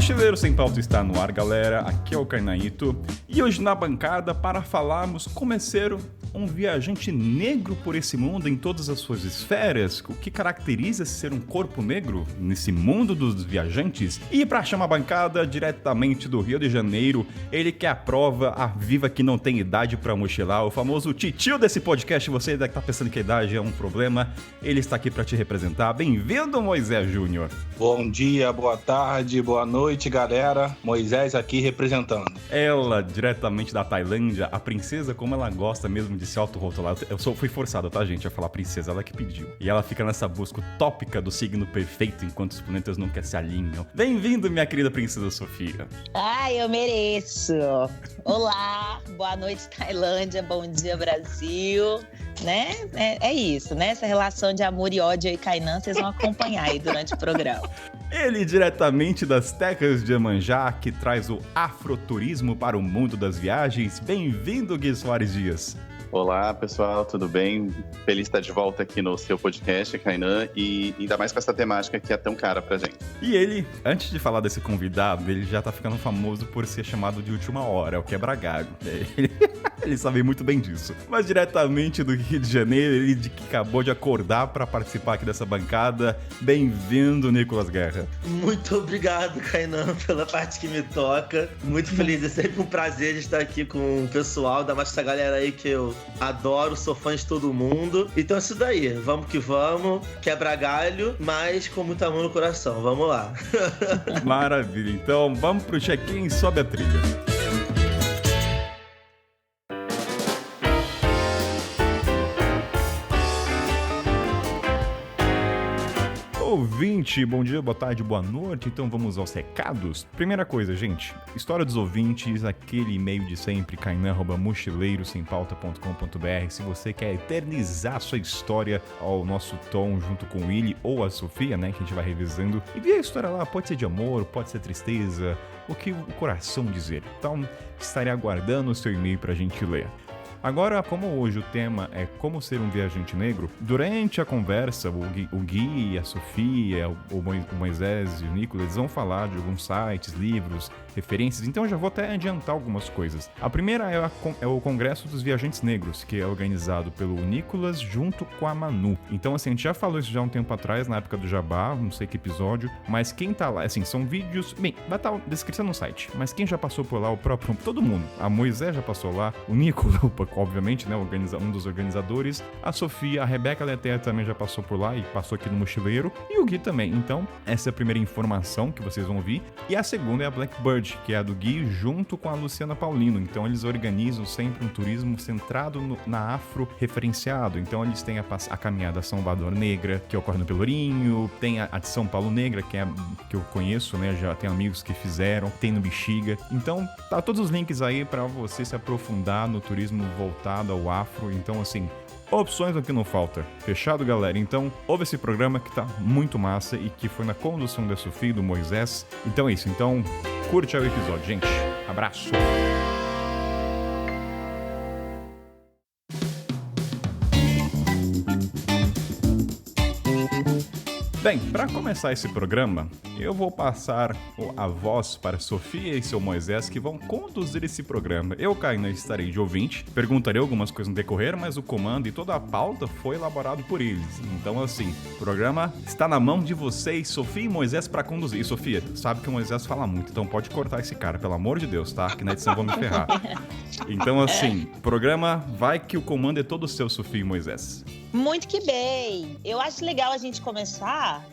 Mochileiro Sem Pauta está no ar, galera. Aqui é o Kainaito. E hoje na bancada para falarmos como é ser um viajante negro por esse mundo em todas as suas esferas, o que caracteriza ser um corpo negro nesse mundo dos viajantes. E para chamar a bancada diretamente do Rio de Janeiro, ele que é a prova, a viva que não tem idade para mochilar, o famoso titio desse podcast. Você deve estar pensando que a idade é um problema, ele está aqui para te representar. Bem-vindo, Moisés Júnior. Bom dia, boa tarde, boa noite, galera. Moisés aqui representando. Ela, diretamente da Tailândia, a princesa, como ela gosta mesmo de se autorrotular. Fui forçado, tá, gente, a falar princesa, ela que pediu. E ela fica nessa busca utópica do signo perfeito, enquanto os planetas nunca se alinham. Bem-vindo, minha querida princesa Sofia. Ai, eu mereço. Olá, boa noite, Tailândia, bom dia, Brasil. Né? É isso, né? Essa relação de amor e ódio aí, Kainan, vocês vão acompanhar aí durante o programa. Ele, diretamente das terras de Iemanjá, que traz o afroturismo para o mundo das viagens. Bem-vindo, Gui Soares Dias. Olá, pessoal, tudo bem? Feliz de estar de volta aqui no seu podcast, Kainan, e ainda mais com essa temática que é tão cara pra gente. E ele, antes de falar desse convidado, ele já tá ficando famoso por ser chamado de última hora, o quebra-galho. Ele sabe muito bem disso. Mas diretamente do Rio de Janeiro, ele que acabou de acordar para participar aqui dessa bancada. Bem-vindo, Nicolas Guerra. Muito obrigado, Kainan, pela parte que me toca. Muito feliz, é sempre um prazer de estar aqui com o pessoal, ainda mais essa galera aí que eu adoro, sou fã de todo mundo. Então é isso daí, vamos que vamos, quebra galho, mas com muito amor no coração, vamos lá. Maravilha, então vamos pro check-in, sobe a trilha. Ouvinte, bom dia, boa tarde, boa noite. Então vamos aos recados. Primeira coisa, gente, história dos ouvintes, aquele e-mail de sempre, kainan@mochileirosempauta.com.br. Se você quer eternizar sua história ao nosso tom junto com o Willy ou a Sofia, né, que a gente vai revisando, envia a história lá, pode ser de amor, pode ser tristeza, o que o coração dizer. Então, estarei aguardando o seu e-mail pra gente ler. Agora, como hoje o tema é como ser um viajante negro, durante a conversa, o Gui, a Sofia, o Moisés e o Nicolas, eles vão falar de alguns sites, livros, referências, então eu já vou até adiantar algumas coisas. A primeira é o Congresso dos Viajantes Negros, que é organizado pelo Nicolas junto com a Manu. Então, assim, a gente já falou isso já há um tempo atrás, na época do Jabá, não sei que episódio, mas quem tá lá, assim, são vídeos, bem, vai estar na descrição no site, mas quem já passou por lá, o próprio, todo mundo, a Moisés já passou lá, o Nicolas, obviamente, né, um dos organizadores, a Sofia, a Rebeca Leter também já passou por lá e passou aqui no Mochileiro, e o Gui também. Então, essa é a primeira informação que vocês vão ouvir. E a segunda é a Blackbird, que é a do Gui junto com a Luciana Paulino. Então, eles organizam sempre um turismo centrado na afro-referenciado. Então, eles têm a caminhada Salvador Negra, que ocorre no Pelourinho, tem a de São Paulo Negra, que eu conheço, né, já tenho amigos que fizeram, tem no Bexiga. Então, tá todos os links aí para você se aprofundar no turismo voltado ao afro. Então, assim, opções aqui não falta. Fechado, galera? Então, ouve esse programa que tá muito massa e que foi na condução da Sofia e do Moisés. Então é isso. Então, curte aí o episódio, gente. Abraço! Bem, para começar esse programa, eu vou passar a voz para Sofia e seu Moisés, que vão conduzir esse programa. Eu, Kainan, estarei de ouvinte, perguntarei algumas coisas no decorrer, mas o comando e toda a pauta foi elaborado por eles. Então, assim, o programa está na mão de vocês, Sofia e Moisés, para conduzir. E, Sofia, sabe que o Moisés fala muito, então pode cortar esse cara, pelo amor de Deus, tá? Que na edição vão me ferrar. Então, assim, programa vai que o comando é todo seu, Sofia e Moisés. Muito que bem. Eu acho legal a gente começar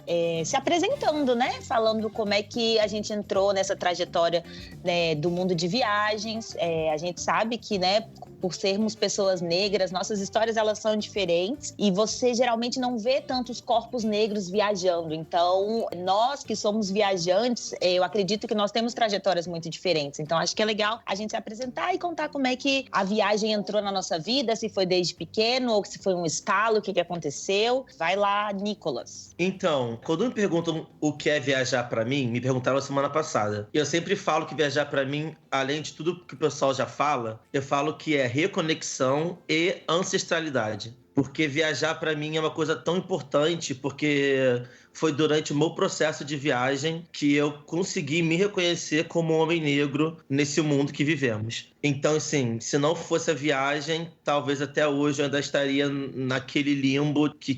se apresentando, né? Falando como é que a gente entrou nessa trajetória, né, do mundo de viagens. A gente sabe que, né, por sermos pessoas negras, nossas histórias elas são diferentes e você geralmente não vê tantos corpos negros viajando. Então, nós que somos viajantes, eu acredito que nós temos trajetórias muito diferentes. Então, acho que é legal a gente se apresentar e contar como é que a viagem entrou na nossa vida, se foi desde pequeno ou se foi um estalo, o que aconteceu. Vai lá, Nicolas. Então, quando me perguntam o que é viajar pra mim, me perguntaram semana passada. Eu sempre falo que viajar pra mim, além de tudo que o pessoal já fala, eu falo que é reconexão e ancestralidade. Porque viajar para mim é uma coisa tão importante, porque foi durante o meu processo de viagem que eu consegui me reconhecer como um homem negro nesse mundo que vivemos. Então, assim, se não fosse a viagem, talvez até hoje eu ainda estaria naquele limbo que,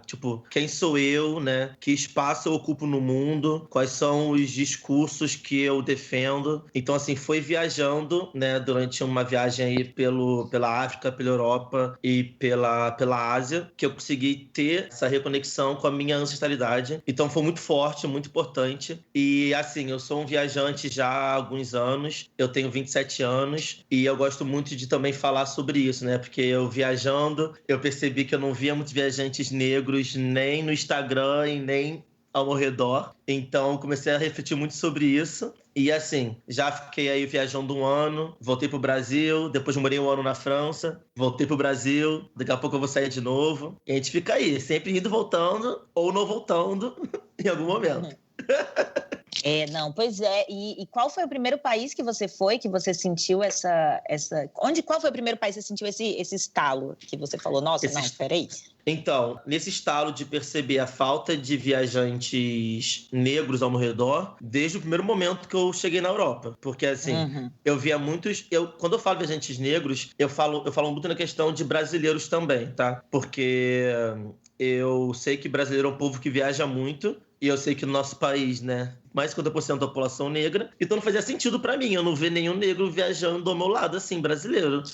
tipo, quem sou eu, né? Que espaço eu ocupo no mundo? Quais são os discursos que eu defendo? Então, assim, foi viajando, né? Durante uma viagem aí pela África, pela Europa e pela Ásia, que eu consegui ter essa reconexão com a minha ancestralidade. Então, foi muito forte, muito importante. E, assim, eu sou um viajante já há alguns anos. Eu tenho 27 anos. E eu gosto muito de também falar sobre isso, né? Porque eu viajando, eu percebi que eu não via muitos viajantes negros nem no Instagram e nem ao meu redor. Então, comecei a refletir muito sobre isso. E assim, já fiquei aí viajando um ano, voltei pro Brasil, depois morei um ano na França, voltei pro Brasil, daqui a pouco eu vou sair de novo. E a gente fica aí, sempre indo, voltando, ou não voltando, em algum momento. Não, pois é. E qual foi o primeiro país que você foi, que você sentiu essa... Qual foi o primeiro país que você sentiu esse estalo? Que você falou, nossa, peraí. Então, nesse estalo de perceber a falta de viajantes negros ao meu redor, desde o primeiro momento que eu cheguei na Europa. Porque, assim, eu via muitos... Quando eu falo viajantes negros, eu falo muito na questão de brasileiros também, tá? Porque eu sei que brasileiro é um povo que viaja muito, e eu sei que no nosso país, né, mais de 50% da população negra, então não fazia sentido pra mim, eu não ver nenhum negro viajando ao meu lado, assim, brasileiro.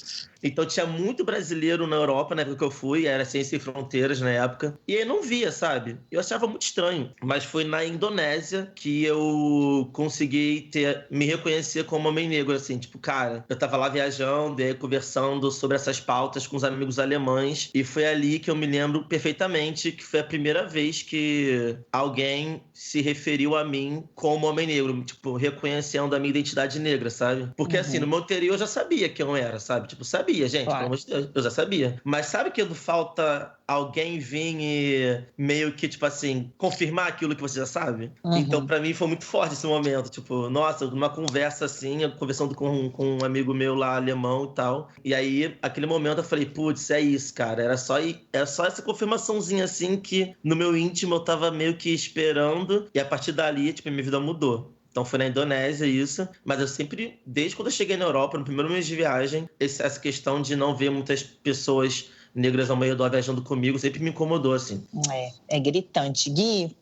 Então tinha muito brasileiro na Europa, na época que eu fui, era Ciência Sem Fronteiras na época, e aí não via, sabe? Eu achava muito estranho, mas foi na Indonésia que eu consegui me reconhecer como homem negro, assim, tipo, cara, eu tava lá viajando, e aí conversando sobre essas pautas com os amigos alemães, e foi ali que eu me lembro perfeitamente que foi a primeira vez que alguém se referiu a mim como homem negro, tipo, reconhecendo a minha identidade negra, sabe? Porque, assim, no meu interior eu já sabia quem eu era, sabe? Tipo, sabia, gente, Claro. pelo amor de Deus, eu já sabia. Mas sabe quando falta alguém vir e meio que, tipo assim, confirmar aquilo que você já sabe? Então, pra mim, foi muito forte esse momento. Tipo, nossa, numa conversa assim, eu conversando com um amigo meu lá, alemão e tal. E aí, aquele momento, eu falei, putz, é isso, cara. Era só essa confirmaçãozinha, assim, que no meu íntimo eu tava meio que esperando. E a partir dali, tipo, minha vida mudou. Então foi na Indonésia isso, mas eu sempre, desde quando eu cheguei na Europa, no primeiro mês de viagem, essa questão de não ver muitas pessoas negras ao meu redor viajando comigo sempre me incomodou, assim. É gritante. Gui,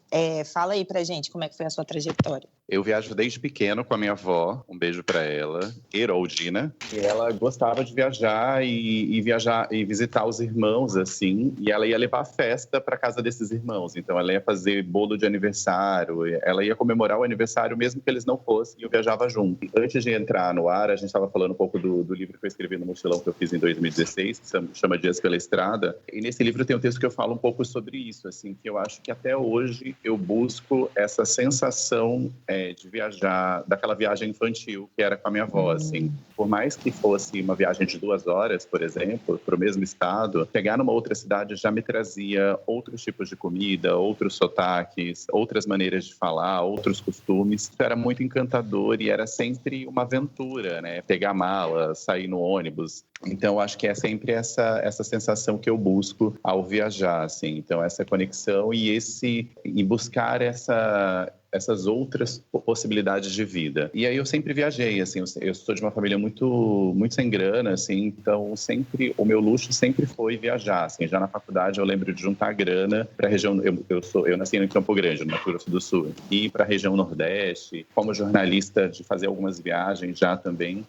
fala aí pra gente como é que foi a sua trajetória. Eu viajo desde pequeno com a minha avó, um beijo pra ela, Heroldina. E ela gostava de viajar e viajar e visitar os irmãos, assim. E ela ia levar a festa pra casa desses irmãos. Então ela ia fazer bolo de aniversário, ela ia comemorar o aniversário mesmo que eles não fossem, e eu viajava junto. Antes de entrar no ar, a gente estava falando um pouco do livro que eu escrevi no mochilão que eu fiz em 2016, que se chama Dias pela Estrada. E nesse livro tem um texto que eu falo um pouco sobre isso, assim, que eu acho que até hoje eu busco essa sensação de viajar, daquela viagem infantil que era com a minha avó, assim. Por mais que fosse uma viagem de 2 horas, por exemplo, para o mesmo estado, chegar numa outra cidade já me trazia outros tipos de comida, outros sotaques, outras maneiras de falar, outros costumes. Isso era muito encantador e era sempre uma aventura, né? Pegar mala, sair no ônibus. Então, acho que é sempre essa sensação que eu busco ao viajar, assim. Então, essa conexão e buscar essas outras possibilidades de vida. E aí eu sempre viajei, assim, eu sou de uma família muito, muito sem grana, assim, então sempre, o meu luxo sempre foi viajar, assim, já na faculdade eu lembro de juntar grana para a região, eu nasci em Campo Grande, no Mato Grosso do Sul, e para a região Nordeste, como jornalista de fazer algumas viagens já também.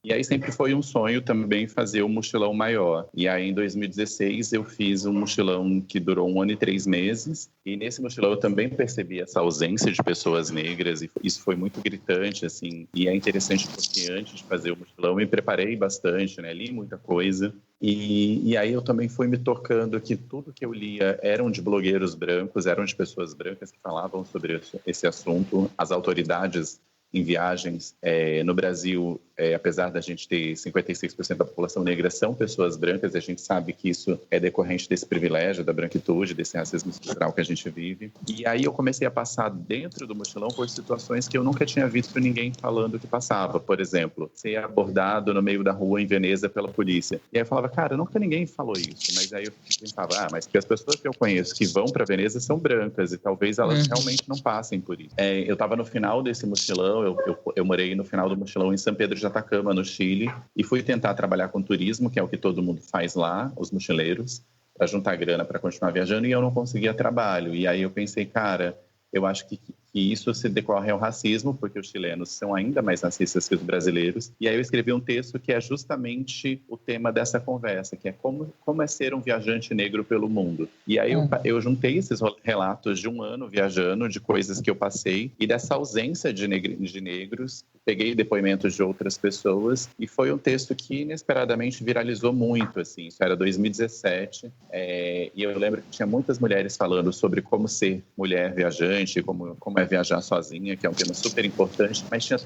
E aí sempre foi um sonho também fazer um mochilão maior. E aí em 2016 eu fiz um mochilão que durou 1 ano e 3 meses. E nesse mochilão eu também percebi essa ausência de pessoas negras e isso foi muito gritante, assim. E é interessante porque antes de fazer o mochilão eu me preparei bastante, né? Li muita coisa. E aí eu também fui me tocando que tudo que eu lia eram de blogueiros brancos, eram de pessoas brancas que falavam sobre esse assunto. As autoridades em viagens no Brasil apesar da gente ter 56% da população negra são pessoas brancas, a gente sabe que isso é decorrente desse privilégio, da branquitude, desse racismo estrutural que a gente vive. E aí eu comecei a passar dentro do mochilão por situações que eu nunca tinha visto ninguém falando que passava. Por exemplo, ser abordado no meio da rua em Veneza pela polícia. E aí eu falava, cara, nunca ninguém falou isso. Mas aí eu pensava, mas que as pessoas que eu conheço que vão para Veneza são brancas e talvez elas realmente não passem por isso. Eu estava no final desse mochilão, eu morei no final do mochilão em São Pedro de Atacama, no Chile, e fui tentar trabalhar com turismo, que é o que todo mundo faz lá, os mochileiros, para juntar grana para continuar viajando, e eu não conseguia trabalho. E aí eu pensei, cara, eu acho que isso se decorre ao racismo, porque os chilenos são ainda mais racistas que os brasileiros. E aí eu escrevi um texto que é justamente o tema dessa conversa, que é como é ser um viajante negro pelo mundo. E aí eu juntei esses relatos de um ano viajando, de coisas que eu passei, e dessa ausência de negros. Peguei depoimentos de outras pessoas, e foi um texto que inesperadamente viralizou muito, assim. Isso era 2017, e eu lembro que tinha muitas mulheres falando sobre como ser mulher viajante, como é viajar sozinha, que é um tema super importante, mas tinha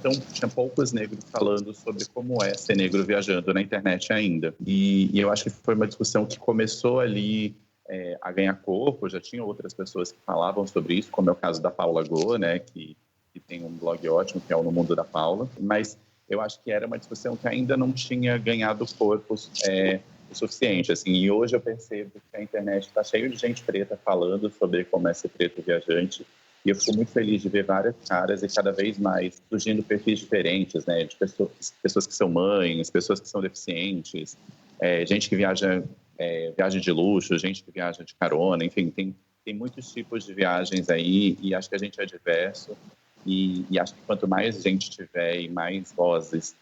poucos negros falando sobre como é ser negro viajando na internet ainda. E eu acho que foi uma discussão que começou ali a ganhar corpo. Já tinha outras pessoas que falavam sobre isso, como é o caso da Paula Go, né, que tem um blog ótimo, que é o No Mundo da Paula. Mas eu acho que era uma discussão que ainda não tinha ganhado corpo o suficiente, assim. E hoje eu percebo que a internet está cheia de gente preta falando sobre como é ser preto viajante. E eu fico muito feliz de ver várias caras e cada vez mais surgindo perfis diferentes, né? De pessoas que são mães, pessoas que são deficientes, gente que viaja de luxo, gente que viaja de carona, enfim, tem muitos tipos de viagens aí, e acho que a gente é diverso. E acho que quanto mais gente tiver e mais vozes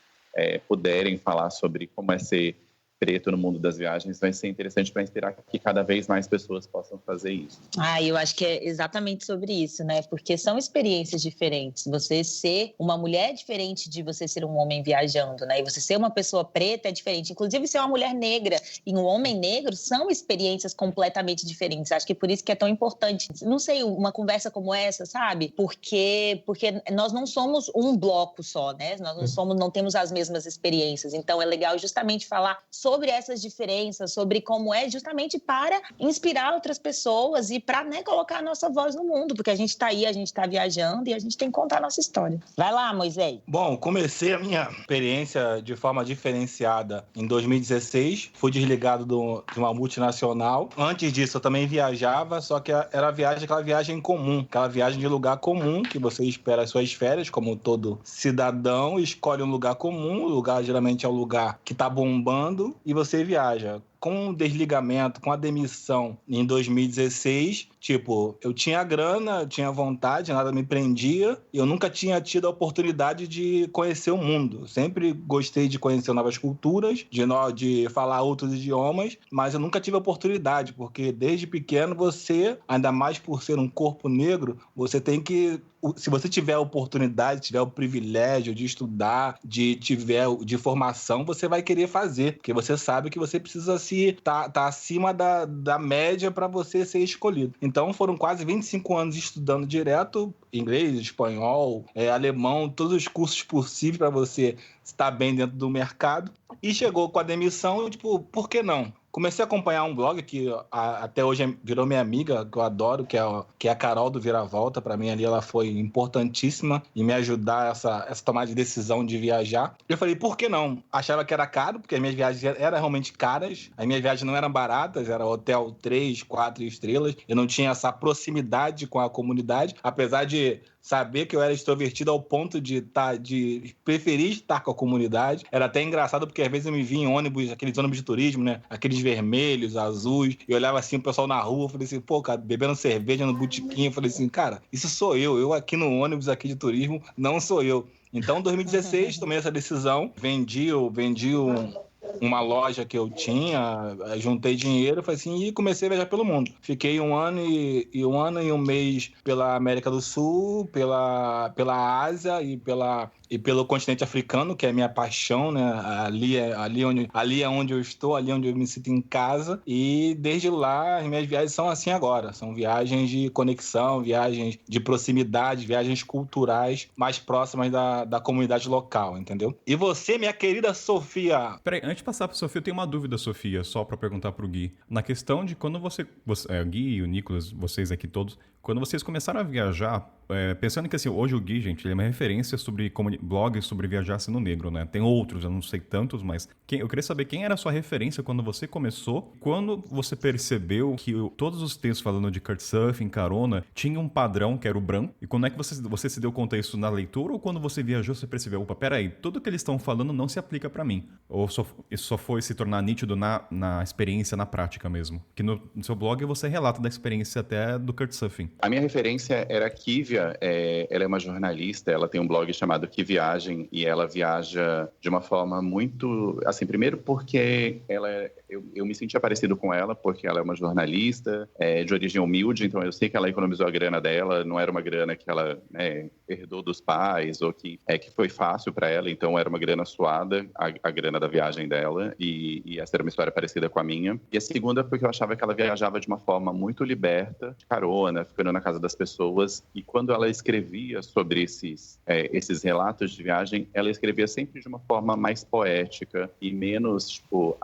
puderem falar sobre como é ser preto no mundo das viagens, vai ser interessante para inspirar que cada vez mais pessoas possam fazer isso. Eu acho que é exatamente sobre isso, né? Porque são experiências diferentes. Você ser uma mulher é diferente de você ser um homem viajando, né? E você ser uma pessoa preta é diferente. Inclusive, ser uma mulher negra e um homem negro são experiências completamente diferentes. Acho que por isso que é tão importante. Não sei, uma conversa como essa, sabe? Porque nós não somos um bloco só, né? Nós não temos as mesmas experiências. Então, é legal justamente falar sobre essas diferenças, sobre como é justamente para inspirar outras pessoas e para, né, colocar a nossa voz no mundo, porque a gente está aí, a gente está viajando e a gente tem que contar a nossa história. Vai lá, Moisés. Bom, comecei a minha experiência de forma diferenciada em 2016, fui desligado de uma multinacional. Antes disso eu também viajava, só que era aquela viagem comum, aquela viagem de lugar comum, que você espera as suas férias, como todo cidadão, escolhe um lugar comum, o lugar geralmente é o lugar que está bombando, e você viaja. Com o desligamento, com a demissão em 2016, eu tinha grana, eu tinha vontade, nada me prendia, e eu nunca tinha tido a oportunidade de conhecer o mundo. Eu sempre gostei de conhecer novas culturas, de falar outros idiomas, mas eu nunca tive a oportunidade, porque desde pequeno você, ainda mais por ser um corpo negro, você tem que... Se você tiver a oportunidade, tiver o privilégio de estudar, de formação, você vai querer fazer, porque você sabe que você precisa tá acima da média para você ser escolhido. Então foram quase 25 anos estudando direto inglês, espanhol, alemão, todos os cursos possíveis para você estar bem dentro do mercado. E chegou com a demissão, por que não? Comecei a acompanhar um blog que até hoje virou minha amiga, que eu adoro, que é a Carol do Viravolta. Para mim ali ela foi importantíssima em me ajudar essa tomada de decisão de viajar. Eu falei, por que não? Achava que era caro, porque as minhas viagens eram realmente caras. As minhas viagens não eram baratas, era hotel 3, 4 estrelas. Eu não tinha essa proximidade com a comunidade, apesar de saber que eu era extrovertido ao ponto de preferir estar com a comunidade. Era até engraçado, porque às vezes eu me via em ônibus, aqueles ônibus de turismo, né? Aqueles vermelhos, azuis, e olhava assim o pessoal na rua, falei assim, cara, bebendo cerveja no botequim, falei assim, cara, isso sou eu aqui no ônibus aqui de turismo, não sou eu. Então, em 2016, tomei essa decisão, vendi uma loja que eu tinha, juntei dinheiro, falei assim, e comecei a viajar pelo mundo. Fiquei um ano e um mês pela América do Sul, pela Ásia e e pelo continente africano, que é a minha paixão, né? Ali é onde eu estou, ali é onde eu me sinto em casa. E desde lá, as minhas viagens são assim agora. São viagens de conexão, viagens de proximidade, viagens culturais mais próximas da comunidade local, entendeu? E você, minha querida Sofia? Peraí, antes de passar pra Sofia, eu tenho uma dúvida, Sofia, só pra perguntar pro Gui. Na questão de quando o Gui e o Nicolas, vocês aqui todos, quando vocês começaram a viajar, pensando que assim, hoje o Gui, gente, ele é uma referência sobre blogs sobre viajar sendo negro, né? Tem outros, eu não sei tantos, mas eu queria saber quem era a sua referência quando você começou, quando você percebeu que todos os textos falando de Couchsurfing, carona, tinham um padrão que era o branco, e quando é que você se deu conta disso na leitura, ou quando você viajou você percebeu, opa, peraí, tudo que eles estão falando não se aplica pra mim? Ou isso só foi se tornar nítido na experiência, na prática mesmo? Que no seu blog você relata da experiência até do Couchsurfing. A minha referência era a Kívia, ela é uma jornalista, ela tem um blog chamado Que Viagem, e ela viaja de uma forma muito... Assim, primeiro porque eu me senti parecido com ela, porque ela é uma jornalista de origem humilde, então eu sei que ela economizou a grana dela, não era uma grana que ela herdou dos pais, ou que foi fácil para ela, então era uma grana suada, a grana da viagem dela, e essa era uma história parecida com a minha. E a segunda porque eu achava que ela viajava de uma forma muito liberta, de carona, ficando na casa das pessoas, e quando ela escrevia sobre esses relatos de viagem, ela escrevia sempre de uma forma mais poética e menos, tipo,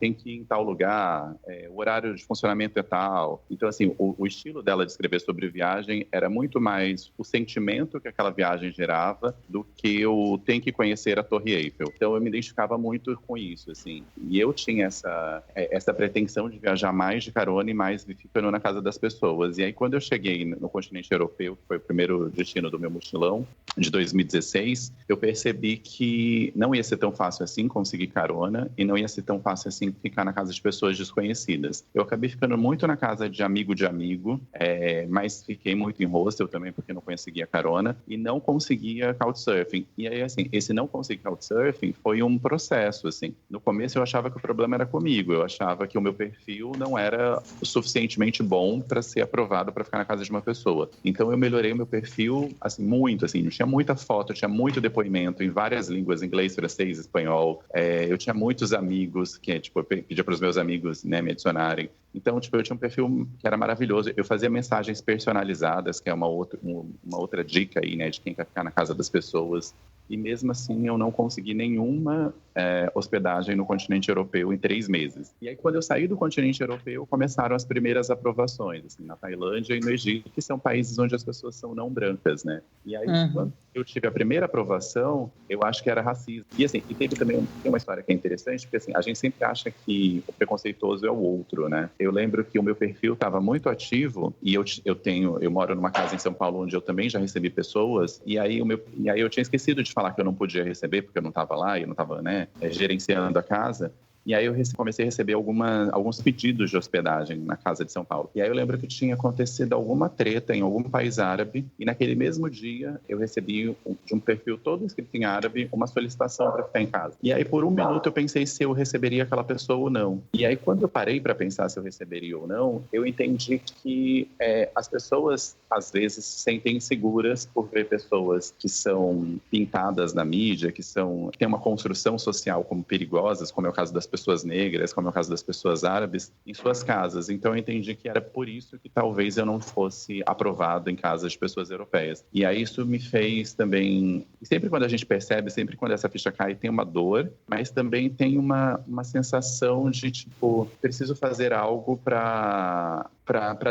tem que ir em tal lugar, o horário de funcionamento é tal. Então, assim, o estilo dela de escrever sobre viagem era muito mais o sentimento que aquela viagem gerava do que o tem que conhecer a Torre Eiffel. Então, eu me identificava muito com isso, assim. E eu tinha essa pretensão de viajar mais de carona e mais ficando na casa das pessoas. E aí, quando eu cheguei no continente europeu, que foi o primeiro destino do meu mochilão, de 2016, eu percebi que não ia ser tão fácil assim conseguir carona e não ia ser tão fácil assim ficar na casa de pessoas desconhecidas. Eu acabei ficando muito na casa de amigo, mas fiquei muito em hostel também porque não conseguia carona e não conseguia couchsurfing. E aí, assim, esse não conseguir couchsurfing foi um processo, assim. No começo eu achava que o problema era comigo, eu achava que o meu perfil não era o suficientemente bom para ser aprovado para ficar na casa de uma pessoa. Então eu melhorei o meu perfil, assim, muito, assim, tinha muita foto, tinha muito depoimento em várias línguas, inglês, francês, espanhol. Eu tinha muitos amigos que, tipo, eu pedia para os meus amigos, né, me adicionarem. Então, tipo, eu tinha um perfil que era maravilhoso. Eu fazia mensagens personalizadas, que é uma outra dica aí, né, de quem quer ficar na casa das pessoas. E mesmo assim, eu não consegui nenhuma hospedagem no continente europeu em 3 meses. E aí, quando eu saí do continente europeu, começaram as primeiras aprovações, assim, na Tailândia e no Egito, que são países onde as pessoas são não brancas, né? E aí, quando eu tive a primeira aprovação, eu acho que era racismo. E assim, teve também uma história que é interessante, porque assim, a gente sempre acha que o preconceituoso é o outro, né? Eu lembro que o meu perfil estava muito ativo e eu moro numa casa em São Paulo onde eu também já recebi pessoas, e aí eu tinha esquecido de falar que eu não podia receber porque eu não estava lá e eu não estava, né, gerenciando a casa. E aí eu comecei a receber alguns pedidos de hospedagem na casa de São Paulo. E aí eu lembro que tinha acontecido alguma treta em algum país árabe, e naquele mesmo dia eu recebi de um perfil todo escrito em árabe uma solicitação para ficar em casa. E aí por um minuto eu pensei se eu receberia aquela pessoa ou não. E aí quando eu parei para pensar se eu receberia ou não, eu entendi que as pessoas às vezes se sentem inseguras por ver pessoas que são pintadas na mídia, que têm uma construção social como perigosas, como é o caso das pessoas negras, como é o caso das pessoas árabes, em suas casas. Então eu entendi que era por isso que talvez eu não fosse aprovado em casas de pessoas europeias. E aí isso me fez também... Sempre quando a gente percebe, sempre quando essa ficha cai, tem uma dor, mas também tem uma sensação de, tipo, preciso fazer algo para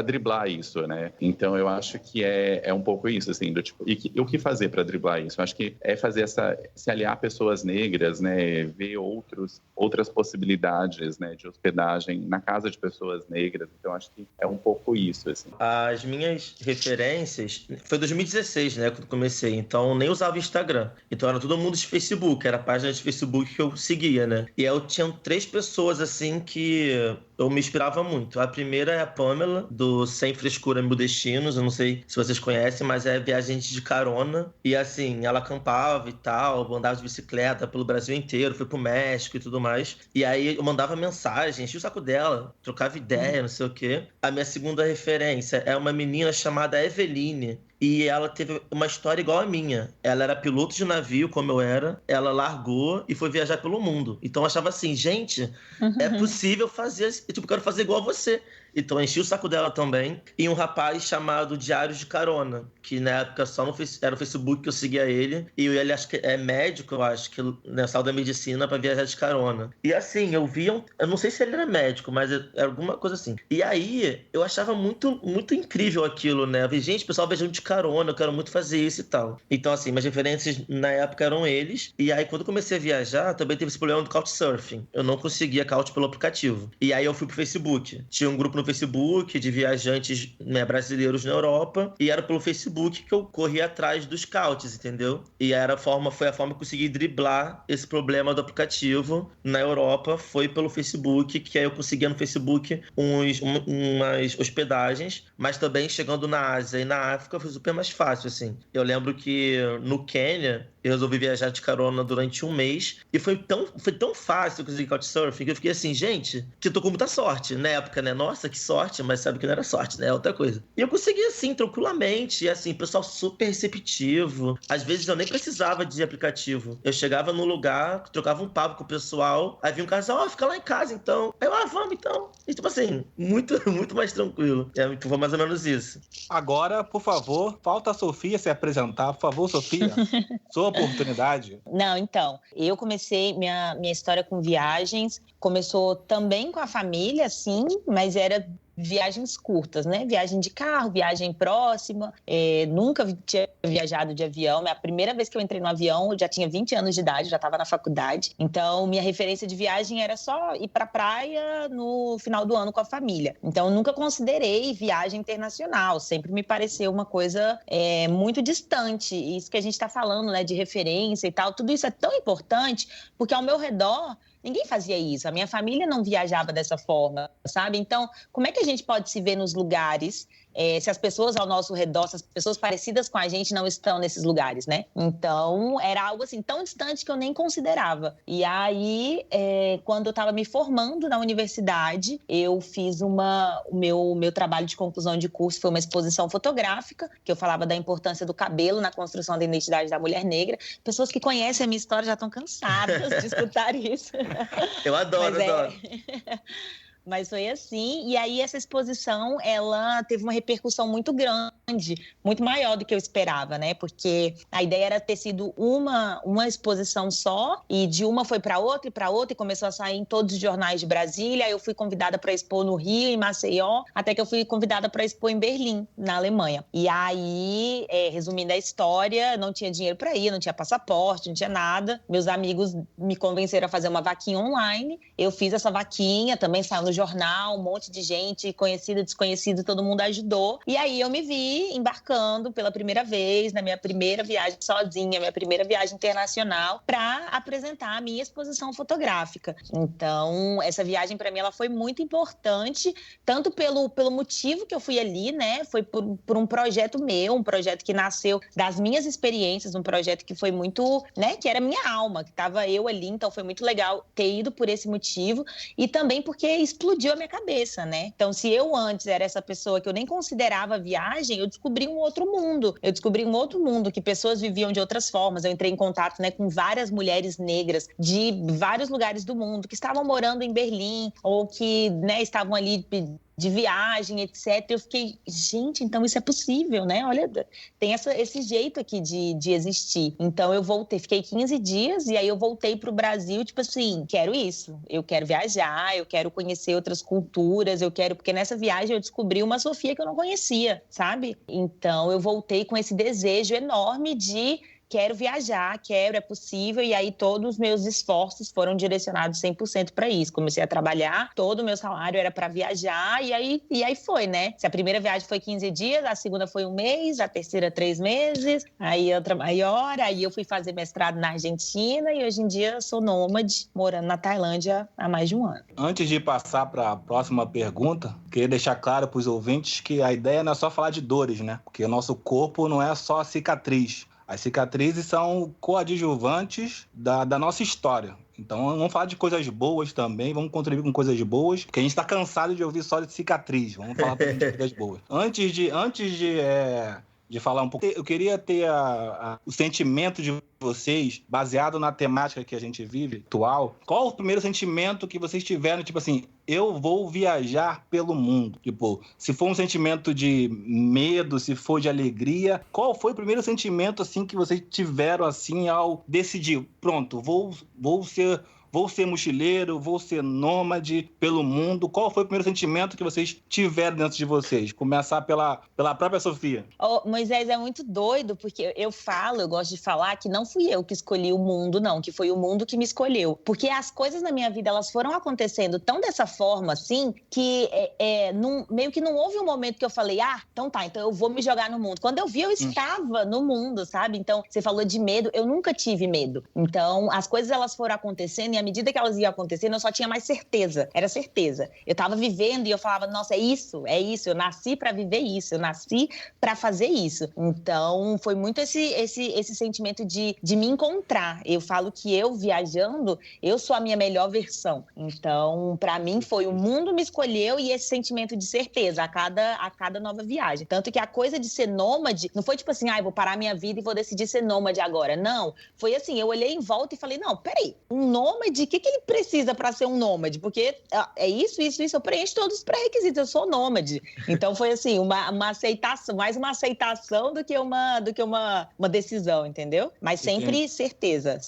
driblar isso, né? Então eu acho que é um pouco isso, assim, do tipo, e o que fazer para driblar isso? Eu acho que é fazer se aliar a pessoas negras, né? Ver outras possibilidades, né, de hospedagem na casa de pessoas negras. Então acho que é um pouco isso, assim. As minhas referências foi 2016, né, quando comecei. Então nem usava Instagram. Então era todo mundo de Facebook, era a página de Facebook que eu seguia, né? E aí eu tinha 3 pessoas assim que eu me inspirava muito. A primeira é a Pamela, do Sem Frescura Mil Destinos. Eu não sei se vocês conhecem, mas é viajante de carona. E assim, ela acampava e tal, andava de bicicleta pelo Brasil inteiro, foi pro México e tudo mais. E aí eu mandava mensagem, enchia o saco dela, trocava ideia, não sei o quê. A minha segunda referência é uma menina chamada Eveline, e ela teve uma história igual a minha. Ela era piloto de navio, como eu era, ela largou e foi viajar pelo mundo. Então eu achava assim, gente, é possível fazer, tipo, eu quero fazer igual a você. Então eu enchi o saco dela também. E um rapaz chamado Diários de Carona, que na época só era no Facebook que eu seguia ele. E ele acho que é médico, eu acho, que né, saiu da medicina pra viajar de carona. E assim, eu não sei se ele era médico, mas era alguma coisa assim. E aí, eu achava muito, muito incrível aquilo, né? Eu vi, gente, o pessoal viajando de carona, eu quero muito fazer isso e tal. Então assim, minhas referências na época eram eles. E aí, quando eu comecei a viajar, também teve esse problema do Couchsurfing. Eu não conseguia couch pelo aplicativo. E aí eu fui pro Facebook. Tinha um grupo no Facebook de viajantes, né, brasileiros na Europa, e era pelo Facebook que eu corri atrás dos couches, entendeu? E foi a forma que eu consegui driblar esse problema do aplicativo na Europa, foi pelo Facebook, que aí eu conseguia no Facebook umas hospedagens, mas também chegando na Ásia e na África foi super mais fácil, assim. Eu lembro que no Quênia, eu resolvi viajar de carona durante um mês, e foi tão fácil conseguir couchsurfing, que eu fiquei assim, gente, que eu tô com muita sorte na época, né? Nossa, que sorte, mas sabe que não era sorte, né? É outra coisa. E eu consegui assim, tranquilamente, e assim, pessoal super receptivo. Às vezes eu nem precisava de aplicativo. Eu chegava no lugar, trocava um papo com o pessoal, aí vinha um casal, fica lá em casa então. Aí eu, vamos então. E tipo assim, muito, muito mais tranquilo. Foi mais ou menos isso. Agora, por favor, falta a Sofia se apresentar. Por favor, Sofia, sua oportunidade. Não, então, eu comecei minha história com viagens, começou também com a família, sim, mas era viagens curtas, né? Viagem de carro, viagem próxima. Nunca tinha viajado de avião. A primeira vez que eu entrei no avião, eu já tinha 20 anos de idade, já estava na faculdade. Então, minha referência de viagem era só ir para a praia no final do ano com a família. Então, eu nunca considerei viagem internacional. Sempre me pareceu uma coisa muito distante. Isso que a gente está falando, né? De referência e tal. Tudo isso é tão importante, porque ao meu redor ninguém fazia isso. A minha família não viajava dessa forma, sabe? Então, como é que a gente pode se ver nos lugares se as pessoas ao nosso redor, se as pessoas parecidas com a gente não estão nesses lugares, né? Então, era algo assim tão distante que eu nem considerava. E aí, quando eu estava me formando na universidade, eu fiz o meu trabalho de conclusão de curso, foi uma exposição fotográfica, que eu falava da importância do cabelo na construção da identidade da mulher negra. Pessoas que conhecem a minha história já estão cansadas de escutar isso. Eu adoro. Mas foi assim, e aí essa exposição, ela teve uma repercussão muito grande, muito maior do que eu esperava, né? Porque a ideia era ter sido uma exposição só, e de uma foi para outra, e começou a sair em todos os jornais de Brasília. Aí eu fui convidada para expor no Rio, em Maceió, até que eu fui convidada para expor em Berlim, na Alemanha. E aí, resumindo a história, não tinha dinheiro para ir, não tinha passaporte, não tinha nada. Meus amigos me convenceram a fazer uma vaquinha online. Eu fiz essa vaquinha, também saiu no jornal, um monte de gente, conhecida, desconhecida, todo mundo ajudou. E aí eu me vi embarcando pela primeira vez, na minha primeira viagem sozinha, minha primeira viagem internacional, para apresentar a minha exposição fotográfica. Então, essa viagem para mim ela foi muito importante, tanto pelo motivo que eu fui ali, né? Foi por um projeto meu, um projeto que nasceu das minhas experiências, um projeto que foi muito, né? Que era minha alma, que estava eu ali. Então, foi muito legal ter ido por esse motivo e também porque explodiu a minha cabeça, né? Então, se eu antes era essa pessoa que eu nem considerava viagem, eu descobri um outro mundo. Eu descobri um outro mundo que pessoas viviam de outras formas. Eu entrei em contato, né, com várias mulheres negras de vários lugares do mundo que estavam morando em Berlim ou que, né, estavam ali de viagem, etc. Eu fiquei, gente, então isso é possível, né? Olha, tem esse jeito aqui de existir. Então eu voltei, fiquei 15 dias e aí eu voltei pro Brasil, tipo assim, quero isso. Eu quero viajar, eu quero conhecer outras culturas, porque nessa viagem eu descobri uma Sofia que eu não conhecia, sabe? Então eu voltei com esse desejo enorme de quero viajar, é possível, e aí todos os meus esforços foram direcionados 100% para isso. Comecei a trabalhar, todo o meu salário era para viajar, e aí foi, né? Se a primeira viagem foi 15 dias, a segunda foi 1 mês, a terceira 3 meses, aí outra maior, aí eu fui fazer mestrado na Argentina, e hoje em dia eu sou nômade, morando na Tailândia há mais de 1 ano. Antes de passar para a próxima pergunta, queria deixar claro para os ouvintes que a ideia não é só falar de dores, né? Porque o nosso corpo não é só cicatriz. As cicatrizes são coadjuvantes da nossa história. Então, vamos falar de coisas boas também, vamos contribuir com coisas boas, porque a gente está cansado de ouvir só de cicatriz. Vamos falar de coisas boas. Antes de de falar um pouco. Eu queria ter o sentimento de vocês, baseado na temática que a gente vive, atual. Qual o primeiro sentimento que vocês tiveram, tipo assim, eu vou viajar pelo mundo? Tipo, se for um sentimento de medo, se for de alegria, qual foi o primeiro sentimento, assim, que vocês tiveram, assim, ao decidir, pronto, vou ser mochileiro, vou ser nômade pelo mundo. Qual foi o primeiro sentimento que vocês tiveram dentro de vocês? Começar pela própria Sofia. Moisés, é muito doido, porque eu gosto de falar que não fui eu que escolhi o mundo, não, que foi o mundo que me escolheu. Porque as coisas na minha vida, elas foram acontecendo tão dessa forma, assim, que meio que não houve um momento que eu falei, então eu vou me jogar no mundo. Quando eu vi, eu estava no mundo, sabe? Então, você falou de medo, eu nunca tive medo. Então, as coisas, elas foram acontecendo e à medida que elas iam acontecendo, eu só tinha mais certeza. Era certeza. Eu tava vivendo e eu falava, nossa, é isso. Eu nasci pra viver isso. Eu nasci pra fazer isso. Então, foi muito esse sentimento de me encontrar. Eu falo que eu, viajando, eu sou a minha melhor versão. Então, pra mim, foi o mundo me escolheu e esse sentimento de certeza a cada nova viagem. Tanto que a coisa de ser nômade, não foi tipo assim, eu vou parar minha vida e vou decidir ser nômade agora. Não. Foi assim, eu olhei em volta e falei, não, peraí, um nômade, o que ele precisa para ser um nômade? Porque é isso, eu preencho todos os pré-requisitos, eu sou nômade. Então foi assim, uma aceitação, mais uma aceitação do que uma decisão, entendeu? Mas sempre certeza,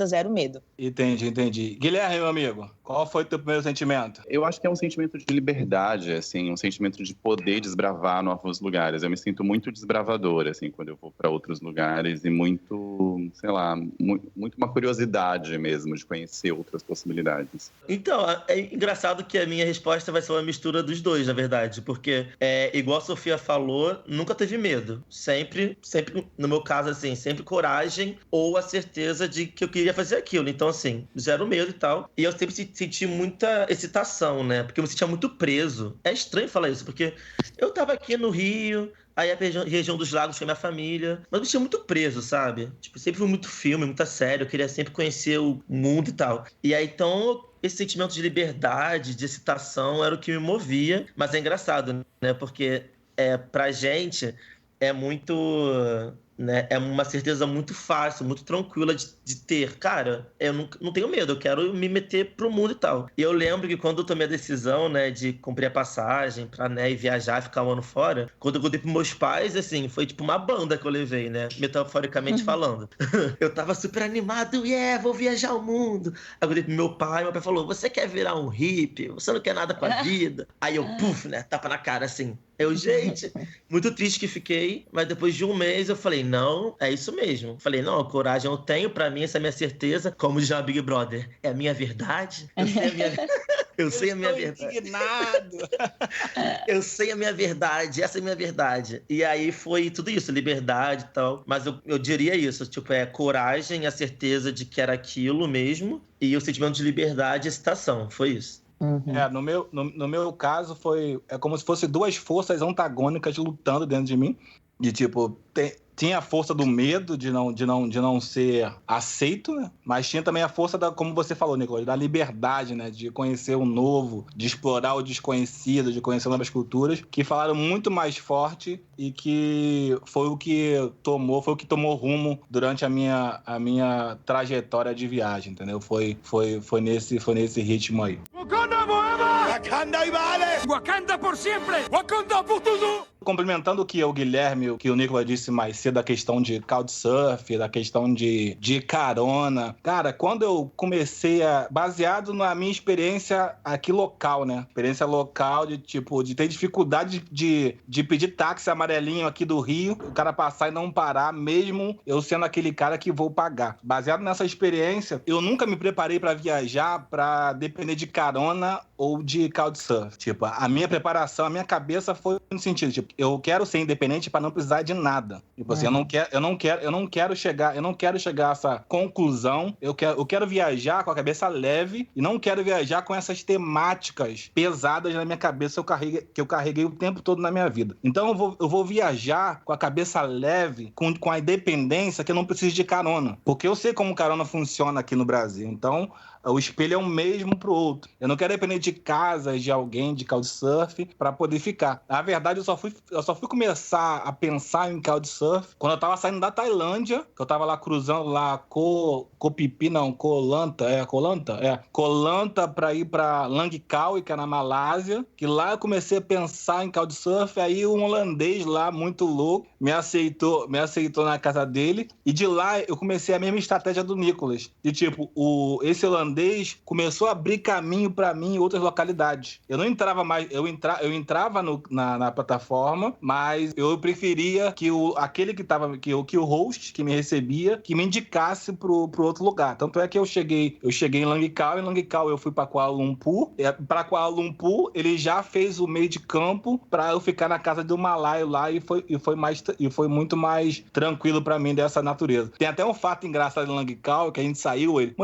zero medo. Entendi. Guilherme, meu amigo, qual foi o teu primeiro sentimento? Eu acho que é um sentimento de liberdade, assim, um sentimento de poder desbravar novos lugares. Eu me sinto muito desbravador, assim, quando eu vou para outros lugares e muito, sei lá, muito uma curiosidade mesmo de conhecer outras possibilidades. Então, é engraçado que a minha resposta vai ser uma mistura dos dois, na verdade, porque, igual a Sofia falou, nunca teve medo. Sempre, no meu caso, assim, sempre coragem ou a certeza de que eu queria fazer aquilo. Então, assim, zero medo e tal. E eu sempre senti muita excitação, né? Porque eu me sentia muito preso. É estranho falar isso, porque eu tava aqui no Rio, aí a região dos lagos foi minha família. Mas eu me sentia muito preso, sabe? Tipo, sempre fui muito filme, muita série. Eu queria sempre conhecer o mundo e tal. E aí, então, esse sentimento de liberdade, de excitação, era o que me movia. Mas é engraçado, né? Porque pra gente é muito... né? É uma certeza muito fácil, muito tranquila de ter. Cara, eu não tenho medo, eu quero me meter pro mundo e tal. E eu lembro que quando eu tomei a decisão, né, de cumprir a passagem pra, né, ir viajar e ficar um ano fora, quando eu contei pros meus pais, assim, foi tipo uma banda que eu levei, né, metaforicamente falando. Eu tava super animado, vou viajar o mundo. Aí eu contei pro meu pai falou, você quer virar um hippie? Você não quer nada com a vida? Aí eu, né, tapa na cara, assim. Gente, muito triste que fiquei, mas depois de um mês eu falei, não, é isso mesmo. Falei, não, a coragem eu tenho, pra mim essa é a minha certeza, como diz o Big Brother, é a minha verdade, eu sei a minha verdade. Indignado. Eu sei a minha verdade, essa é a minha verdade. E aí foi tudo isso, liberdade e tal, mas eu diria isso, tipo, coragem, a certeza de que era aquilo mesmo, e o sentimento de liberdade e excitação, foi isso. No meu caso, é como se fossem duas forças antagônicas lutando dentro de mim. De tipo, tinha a força do medo de não ser aceito, né? Mas tinha também a força como você falou, Nicolas, da liberdade, né? De conhecer o novo, de explorar o desconhecido, de conhecer novas culturas, que falaram muito mais forte e que foi o que tomou rumo durante a minha trajetória de viagem, entendeu? Foi nesse ritmo aí. Wakanda e vale! Wakanda por sempre! Wakanda por tudo! Complementando o que o Guilherme, o que o Nicolas disse mais cedo, da questão de couchsurf, da questão de carona. Cara, quando eu comecei baseado na minha experiência aqui local, né? Experiência local de ter dificuldade de pedir táxi amarelinho aqui do Rio, o cara passar e não parar, mesmo eu sendo aquele cara que vou pagar. Baseado nessa experiência, eu nunca me preparei pra viajar pra depender de carona ou de couchsurf. Tipo, a minha preparação, a minha cabeça foi no sentido, tipo, eu quero ser independente para não precisar de nada. Tipo assim, eu não quero chegar a essa conclusão. Eu quero viajar com a cabeça leve e não quero viajar com essas temáticas pesadas na minha cabeça que eu carreguei o tempo todo na minha vida. Então eu vou viajar com a cabeça leve, com a independência, que eu não preciso de carona. Porque eu sei como carona funciona aqui no Brasil. Então, o espelho é o mesmo pro outro. Eu não quero depender de casas, de alguém, de couchsurf, pra poder ficar. Na verdade, eu só fui começar a pensar em couchsurf quando eu tava saindo da Tailândia, que eu tava lá cruzando lá Kolanta pra ir pra Langkawi, que é na Malásia, que lá eu comecei a pensar em couchsurf, aí um holandês lá, muito louco, me aceitou na casa dele, e de lá eu comecei a mesma estratégia do Nicolas, de tipo, esse holandês começou a abrir caminho pra mim em outras localidades. Eu não entrava mais, eu entrava na plataforma, mas eu preferia que o host que me recebia, que me indicasse pro outro lugar. Tanto é que eu cheguei em Langkawi eu fui pra Kuala Lumpur. Pra Kuala Lumpur, ele já fez o meio de campo pra eu ficar na casa do malaio lá e foi muito mais tranquilo pra mim dessa natureza. Tem até um fato engraçado em Langkawi que a gente saiu, ele,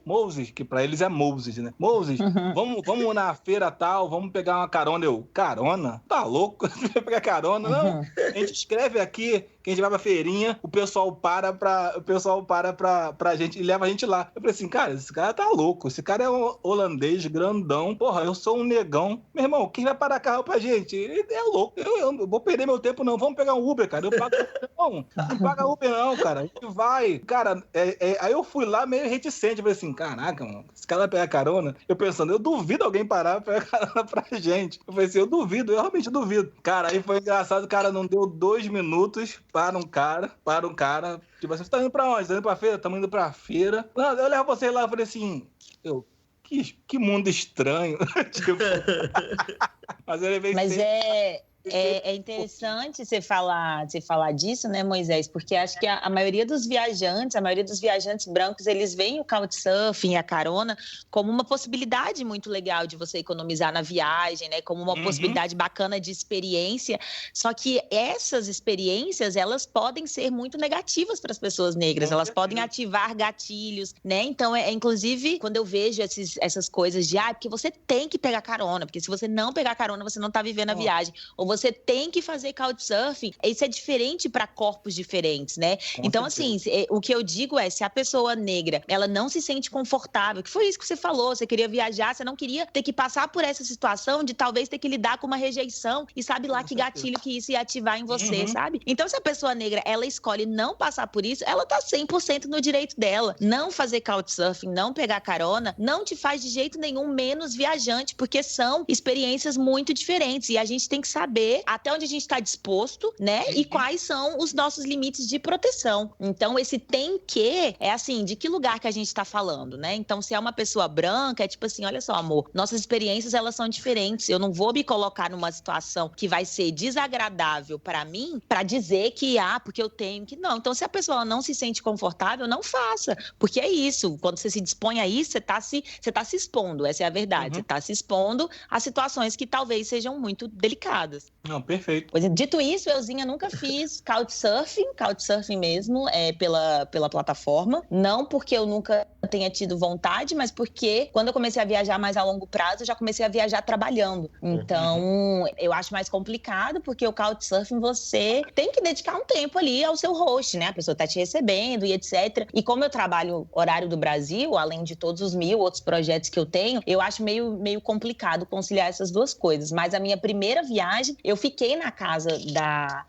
Moses, que pra eles é Moses, né? Moses, vamos na feira tal, vamos pegar uma carona. Eu, carona? Tá louco? Você vai pegar carona? Não, a gente escreve aqui que a gente vai pra feirinha, o pessoal para pra gente e leva a gente lá. Eu falei assim, cara, esse cara tá louco, esse cara é um holandês grandão, porra, eu sou um negão. Meu irmão, quem vai parar carro pra gente? Ele é louco, eu vou perder meu tempo não, vamos pegar um Uber, cara, eu pago não paga Uber não, cara, a gente vai. Cara, aí eu fui lá meio reticente, eu falei assim, caraca, mano, esse cara vai pegar carona? Eu pensando, eu duvido alguém parar pra pegar carona pra gente. Eu falei assim, eu realmente duvido. Cara, aí foi engraçado, o cara não deu 2 minutos, para um cara, tipo assim, você tá indo pra onde? Tá indo pra feira? Tamo indo pra feira. Não, eu levo você lá, eu falei assim, que mundo estranho. Tipo, mas ele veio É interessante você falar disso, né, Moisés? Porque acho que a maioria dos viajantes brancos, eles veem o couchsurfing, a carona, como uma possibilidade muito legal de você economizar na viagem, né? Como uma possibilidade bacana de experiência. Só que essas experiências, elas podem ser muito negativas para as pessoas negras. Elas podem ativar gatilhos, né? Então, inclusive, quando eu vejo essas coisas de, porque você tem que pegar carona, porque se você não pegar carona, você não tá vivendo a viagem. Ou você tem que fazer couchsurfing, isso é diferente para corpos diferentes, né? Então, assim, o que eu digo é, se a pessoa negra, ela não se sente confortável, que foi isso que você falou, você queria viajar, você não queria ter que passar por essa situação de talvez ter que lidar com uma rejeição e sabe lá que gatilho que isso ia ativar em você, sabe? Então, se a pessoa negra, ela escolhe não passar por isso, ela tá 100% no direito dela. Não fazer couchsurfing, não pegar carona, não te faz de jeito nenhum menos viajante, porque são experiências muito diferentes e a gente tem que saber até onde a gente está disposto, né? E quais são os nossos limites de proteção. Então, esse tem que é assim, de que lugar que a gente está falando, né? Então, se é uma pessoa branca, é tipo assim, olha só, amor, nossas experiências, elas são diferentes. Eu não vou me colocar numa situação que vai ser desagradável para mim, para dizer que, porque eu tenho que... Não, então, se a pessoa não se sente confortável, não faça. Porque é isso, quando você se dispõe a isso, você tá se expondo, essa é a verdade. Você está se expondo a situações que talvez sejam muito delicadas. Não, perfeito. Pois é, dito isso, euzinha nunca fiz couchsurfing mesmo, pela plataforma. Não porque eu nunca tenha tido vontade, mas porque quando eu comecei a viajar mais a longo prazo, eu já comecei a viajar trabalhando. Então, eu acho mais complicado, porque o couchsurfing você tem que dedicar um tempo ali ao seu host, né? A pessoa tá te recebendo e etc. E como eu trabalho horário do Brasil, além de todos os 1000 outros projetos que eu tenho, eu acho meio complicado conciliar essas duas coisas. Mas a minha primeira viagem, eu fiquei na casa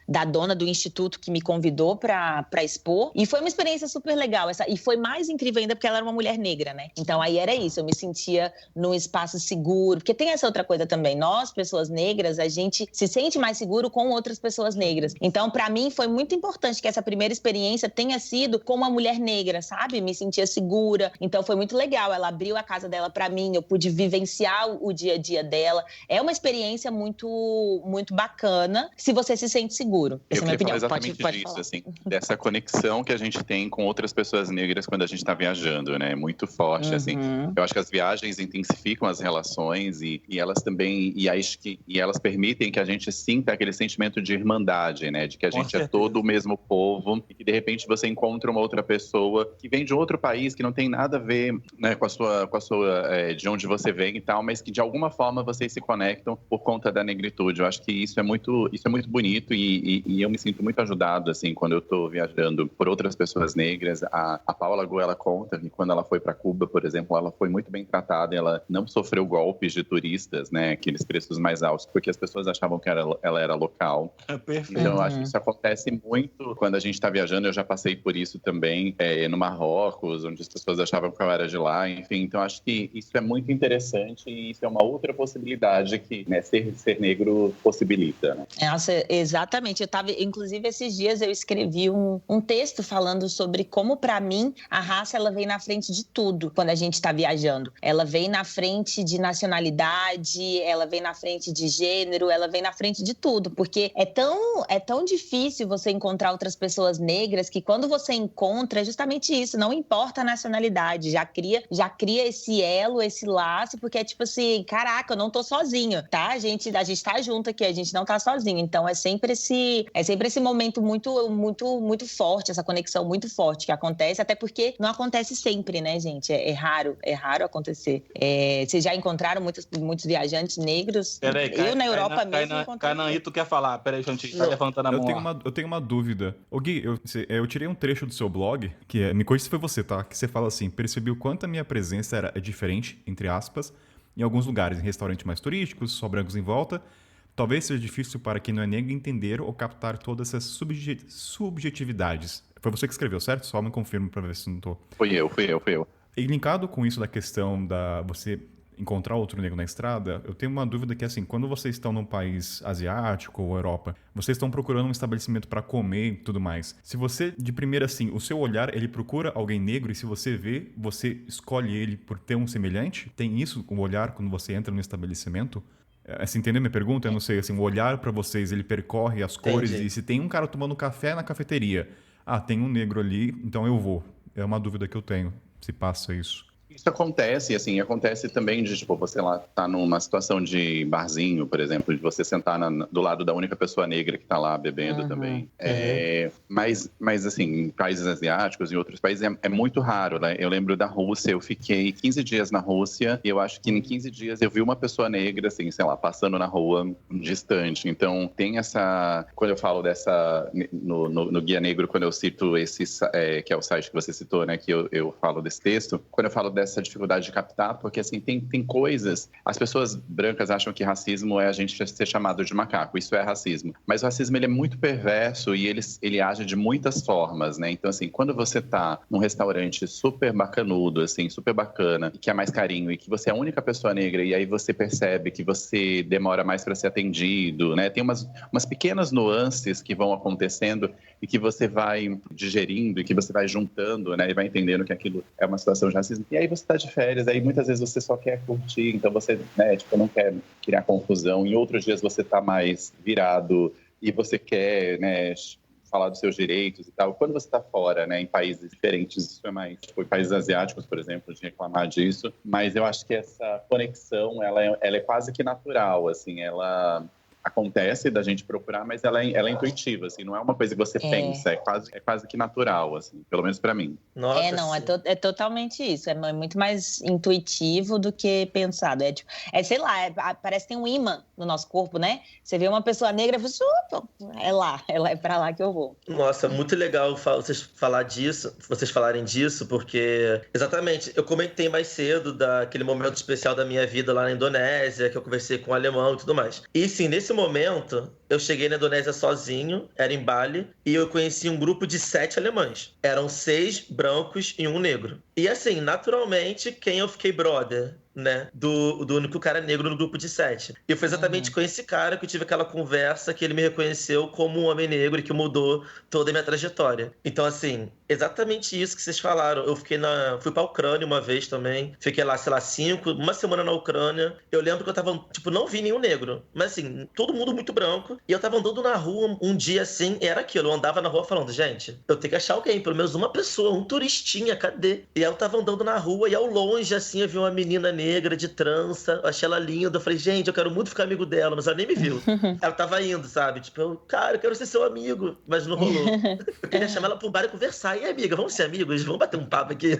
da dona do instituto que me convidou pra expor. E foi uma experiência super legal. E foi mais incrível ainda porque ela era uma mulher negra, né? Então aí era isso, eu me sentia num espaço seguro. Porque tem essa outra coisa também. Nós, pessoas negras, a gente se sente mais seguro com outras pessoas negras. Então, pra mim, foi muito importante que essa primeira experiência tenha sido com uma mulher negra, sabe? Me sentia segura. Então, foi muito legal. Ela abriu a casa dela pra mim, eu pude vivenciar o dia a dia dela. É uma experiência muito, muito bacana, se você se sente seguro. Essa é a minha opinião. Exatamente pode disso, assim, dessa conexão que a gente tem com outras pessoas negras quando a gente está viajando, né? Muito forte, assim. Eu acho que as viagens intensificam as relações e elas também, e elas permitem que a gente sinta aquele sentimento de irmandade, né? De que a gente é todo o mesmo povo e que, de repente, você encontra uma outra pessoa que vem de outro país, que não tem nada a ver, né, com a sua de onde você vem e tal, mas que, de alguma forma, vocês se conectam por conta da negritude. Eu acho que isso é muito bonito e eu me sinto muito ajudado, assim, quando eu tô viajando por outras pessoas negras. A Paula Gu, ela conta que quando ela foi para Cuba, por exemplo, ela foi muito bem tratada, ela não sofreu golpes de turistas, né, aqueles preços mais altos, porque as pessoas achavam que ela era local. Perfeito. Então, eu acho que isso acontece muito quando a gente está viajando. Eu já passei por isso também no Marrocos, onde as pessoas achavam que eu era de lá, enfim. Então, acho que isso é muito interessante e isso é uma outra possibilidade que, né, ser negro possibilita, né? Nossa, exatamente. Inclusive, esses dias eu escrevi um texto falando sobre como, para mim, a raça ela vem na frente de tudo quando a gente está viajando. Ela vem na frente de nacionalidade, ela vem na frente de gênero, ela vem na frente de tudo, porque é tão difícil você encontrar outras pessoas negras que quando você encontra é justamente isso, não importa a nacionalidade, já cria esse elo, esse laço, porque é tipo assim, caraca, eu não tô sozinho, tá? A gente tá junto aqui, a gente não tá sozinho. Então é sempre esse momento muito, muito, muito forte, essa conexão muito forte que acontece, até porque não acontece sempre, né, gente? É raro acontecer. Vocês já encontraram muitos viajantes negros? Peraí, eu na Europa mesmo encontrei. Canaí, tu quer falar? Peraí, Jantinho, tá levantando a mão. Eu tenho uma dúvida. Ô Gui, eu tirei um trecho do seu blog, me corrija se foi você, tá? Que você fala assim, percebi o quanto a minha presença era diferente, entre aspas, em alguns lugares, em restaurantes mais turísticos, só brancos em volta. Talvez seja difícil para quem não é negro entender ou captar todas essas subjetividades. Foi você que escreveu, certo? Só me confirma para ver se não tô... Fui eu. E linkado com isso da questão da você encontrar outro negro na estrada, eu tenho uma dúvida que, assim, quando vocês estão num país asiático ou Europa, vocês estão procurando um estabelecimento para comer e tudo mais. Se você, de primeira, assim, o seu olhar, ele procura alguém negro e se você vê, você escolhe ele por ter um semelhante? Tem isso, o olhar, quando você entra no estabelecimento? Assim, entendeu minha pergunta? Eu não sei, assim, o olhar para vocês, ele percorre as cores. Entendi. E se tem um cara tomando café na cafeteria, tem um negro ali, então eu vou. É uma dúvida que eu tenho, se passa isso. Isso acontece, assim, acontece também de, tipo, você lá tá numa situação de barzinho, por exemplo, de você sentar do lado da única pessoa negra que tá lá bebendo também. Mas, assim, em países asiáticos e outros países é muito raro, né? Eu lembro da Rússia, eu fiquei 15 dias na Rússia e eu acho que em 15 dias eu vi uma pessoa negra, assim, sei lá, passando na rua distante. Então, tem essa... Quando eu falo dessa... No Guia Negro, quando eu cito esse... que é o site que você citou, né? Que eu falo desse texto. Quando eu falo dessa dificuldade de captar, porque assim, tem coisas... As pessoas brancas acham que racismo é a gente ser chamado de macaco, isso é racismo. Mas o racismo, ele é muito perverso e ele age de muitas formas, né? Então, assim, quando você tá num restaurante super bacanudo, assim, super bacana, e que é mais carinho, e que você é a única pessoa negra, e aí você percebe que você demora mais para ser atendido, né? Tem umas pequenas nuances que vão acontecendo e que você vai digerindo, e que você vai juntando, né? E vai entendendo que aquilo é uma situação de racismo. E aí você tá de férias, aí muitas vezes você só quer curtir, então você, né, tipo, não quer criar confusão. Em outros dias você tá mais virado e você quer, né, falar dos seus direitos e tal. Quando você tá fora, né, em países diferentes, isso é mais, tipo, em países asiáticos, por exemplo, de reclamar disso. Mas eu acho que essa conexão, ela é quase que natural, assim, ela... acontece da gente procurar, mas ela é intuitiva, assim, não é uma coisa que você pensa, é quase que natural, assim, pelo menos pra mim. Nossa, é totalmente isso, é muito mais intuitivo do que pensado, sei lá, parece que tem um imã no nosso corpo, né? Você vê uma pessoa negra, você é pra lá que eu vou. Nossa, muito legal vocês falarem disso, porque, exatamente, eu comentei mais cedo daquele momento especial da minha vida lá na Indonésia, que eu conversei com o alemão e tudo mais. E sim, nesse momento, eu cheguei na Indonésia sozinho, era em Bali, e eu conheci um grupo de 7 alemães. Eram 6 brancos e 1 negro. E assim, naturalmente, quem eu fiquei brother? Né, do único cara negro no grupo de 7. E foi exatamente com esse cara que eu tive aquela conversa que ele me reconheceu como um homem negro e que mudou toda a minha trajetória. Então, assim, exatamente isso que vocês falaram. Eu fui pra Ucrânia uma vez também. Fiquei lá, sei lá, uma semana na Ucrânia. Eu lembro que eu tava, tipo, não vi nenhum negro. Mas, assim, todo mundo muito branco. E eu tava andando na rua um dia, assim, era aquilo. Eu andava na rua falando, gente, eu tenho que achar alguém, pelo menos uma pessoa, um turistinha, cadê? E aí eu tava andando na rua e ao longe, assim, eu vi uma menina negra de trança, eu achei ela linda, eu falei, gente, eu quero muito ficar amigo dela, mas ela nem me viu. Ela tava indo, sabe? Tipo, eu quero ser seu amigo, mas não rolou. Eu queria chamar ela pra um bar e conversar. E aí, amiga, vamos ser amigos? Vamos bater um papo aqui?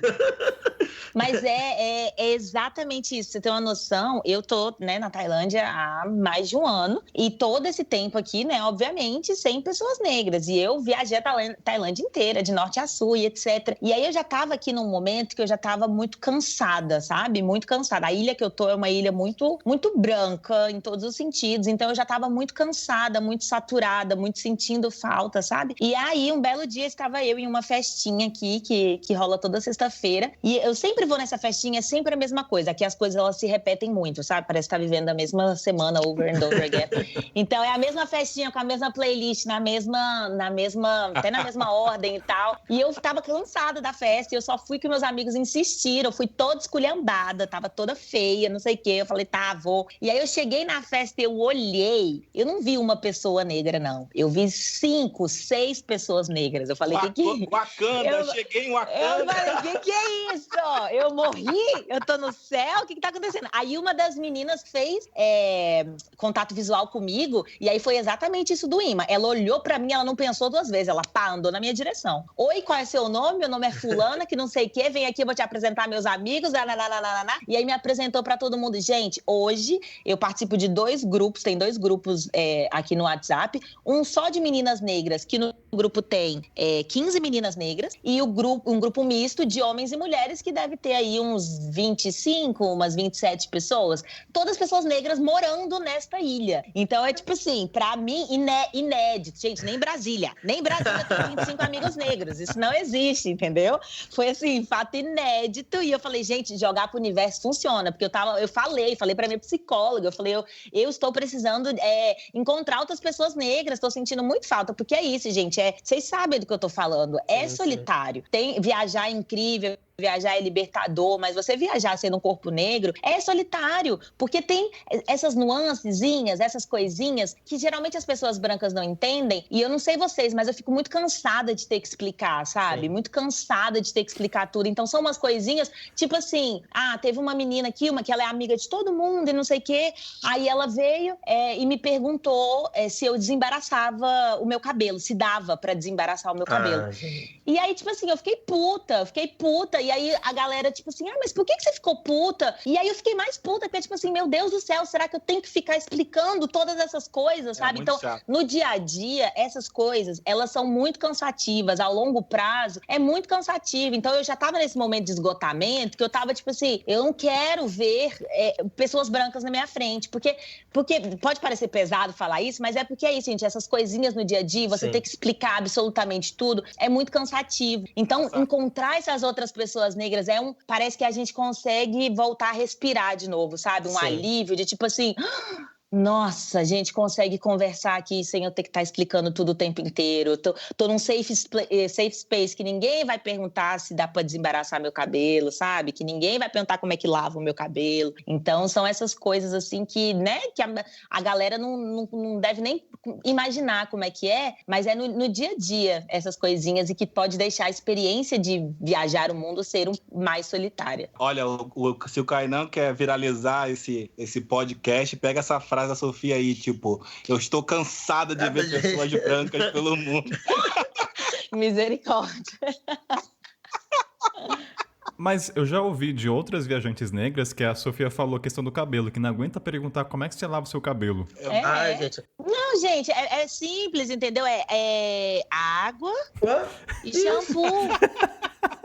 Mas é exatamente isso. Você tem uma noção, eu tô, né, na Tailândia há mais de um ano. E todo esse tempo aqui, né, obviamente, sem pessoas negras. E eu viajei a Tailândia inteira, de norte a sul e etc. E aí eu já tava aqui num momento que eu já tava muito cansada, sabe? Muito cansada. A ilha que eu tô é uma ilha muito, muito branca em todos os sentidos. Então eu já tava muito cansada, muito saturada, muito sentindo falta, sabe? E aí, um belo dia, estava eu em uma festinha aqui, que rola toda sexta-feira. E eu sempre vou nessa festinha, é sempre a mesma coisa. Aqui as coisas, elas se repetem muito, sabe? Parece que tá vivendo a mesma semana, over and over again. Então, é a mesma festinha, com a mesma playlist, até na mesma ordem e tal. E eu tava cansada da festa, e eu só fui que meus amigos insistiram. Eu fui toda esculhambada, tava toda feia, não sei o quê. Eu falei, tá, vou. E aí, eu cheguei na festa e eu olhei. Eu não vi uma pessoa negra, não. Eu vi 5, 6 pessoas negras. Eu falei, Wakanda, cheguei em Wakanda. Eu falei, que é isso? Eu morri? Eu tô no céu? O que tá acontecendo? Aí uma das meninas fez contato visual comigo, e aí foi exatamente isso do imã. Ela olhou pra mim, ela não pensou 2 vezes, ela andou na minha direção. Oi, qual é seu nome? Meu nome é fulana, que não sei o quê, vem aqui, eu vou te apresentar meus amigos, e aí me apresentou pra todo mundo. Gente, hoje eu participo de 2 grupos, tem 2 grupos aqui no WhatsApp, um só de meninas negras, que no grupo tem 15 meninas negras, e um grupo misto de homens e mulheres, que deve ter aí uns 25, umas 27 pessoas, todas pessoas negras morando nesta ilha. Então é tipo assim, pra mim, inédito. Gente, nem Brasília tem 25 amigos negros, isso não existe, entendeu? Foi assim, fato inédito, e eu falei, gente, jogar pro universo funciona, porque eu falei pra minha psicóloga, eu falei, eu estou precisando encontrar outras pessoas negras, estou sentindo muito falta, porque é isso, gente, vocês sabem do que eu tô falando, solitário. Viajar é incrível, viajar é libertador, mas você viajar sendo um corpo negro é solitário, porque tem essas nuancezinhas, essas coisinhas que geralmente as pessoas brancas não entendem, e eu não sei vocês, mas eu fico muito cansada de ter que explicar, sabe? Sim. Muito cansada de ter que explicar tudo. Então são umas coisinhas, tipo assim, teve uma menina aqui, que ela é amiga de todo mundo e não sei o quê, aí ela veio e me perguntou se eu desembaraçava o meu cabelo, se dava pra desembaraçar o meu cabelo. E aí, tipo assim, eu fiquei puta, e aí a galera, tipo assim, mas por que você ficou puta? E aí eu fiquei mais puta, porque tipo assim, meu Deus do céu, será que eu tenho que ficar explicando todas essas coisas, sabe? Então, chato. No dia a dia, essas coisas, elas são muito cansativas, a longo prazo, é muito cansativo. Então, eu já tava nesse momento de esgotamento, que eu tava, tipo assim, eu não quero ver pessoas brancas na minha frente, porque pode parecer pesado falar isso, mas é porque é isso, gente, essas coisinhas no dia a dia, você ter que explicar absolutamente tudo, é muito cansativo. Então, encontrar essas outras pessoas negras parece que a gente consegue voltar a respirar de novo, sabe? Um alívio de tipo assim, nossa, a gente consegue conversar aqui sem eu ter que estar explicando tudo o tempo inteiro. Tô num safe space que ninguém vai perguntar se dá pra desembaraçar meu cabelo, sabe? Que ninguém vai perguntar como é que lava o meu cabelo. Então, são essas coisas assim que, né? Que a galera não deve nem imaginar como é que é, mas é no dia a dia essas coisinhas, e que pode deixar a experiência de viajar o mundo ser mais solitária. Olha, se o Kainan quer viralizar esse podcast, pega essa frase da Sofia aí, tipo, eu estou cansada de ver pessoas brancas pelo mundo. Misericórdia. Mas eu já ouvi de outras viajantes negras que a Sofia falou a questão do cabelo, que não aguenta perguntar como é que você lava o seu cabelo. Gente. Não, gente, é simples, entendeu? É água e shampoo.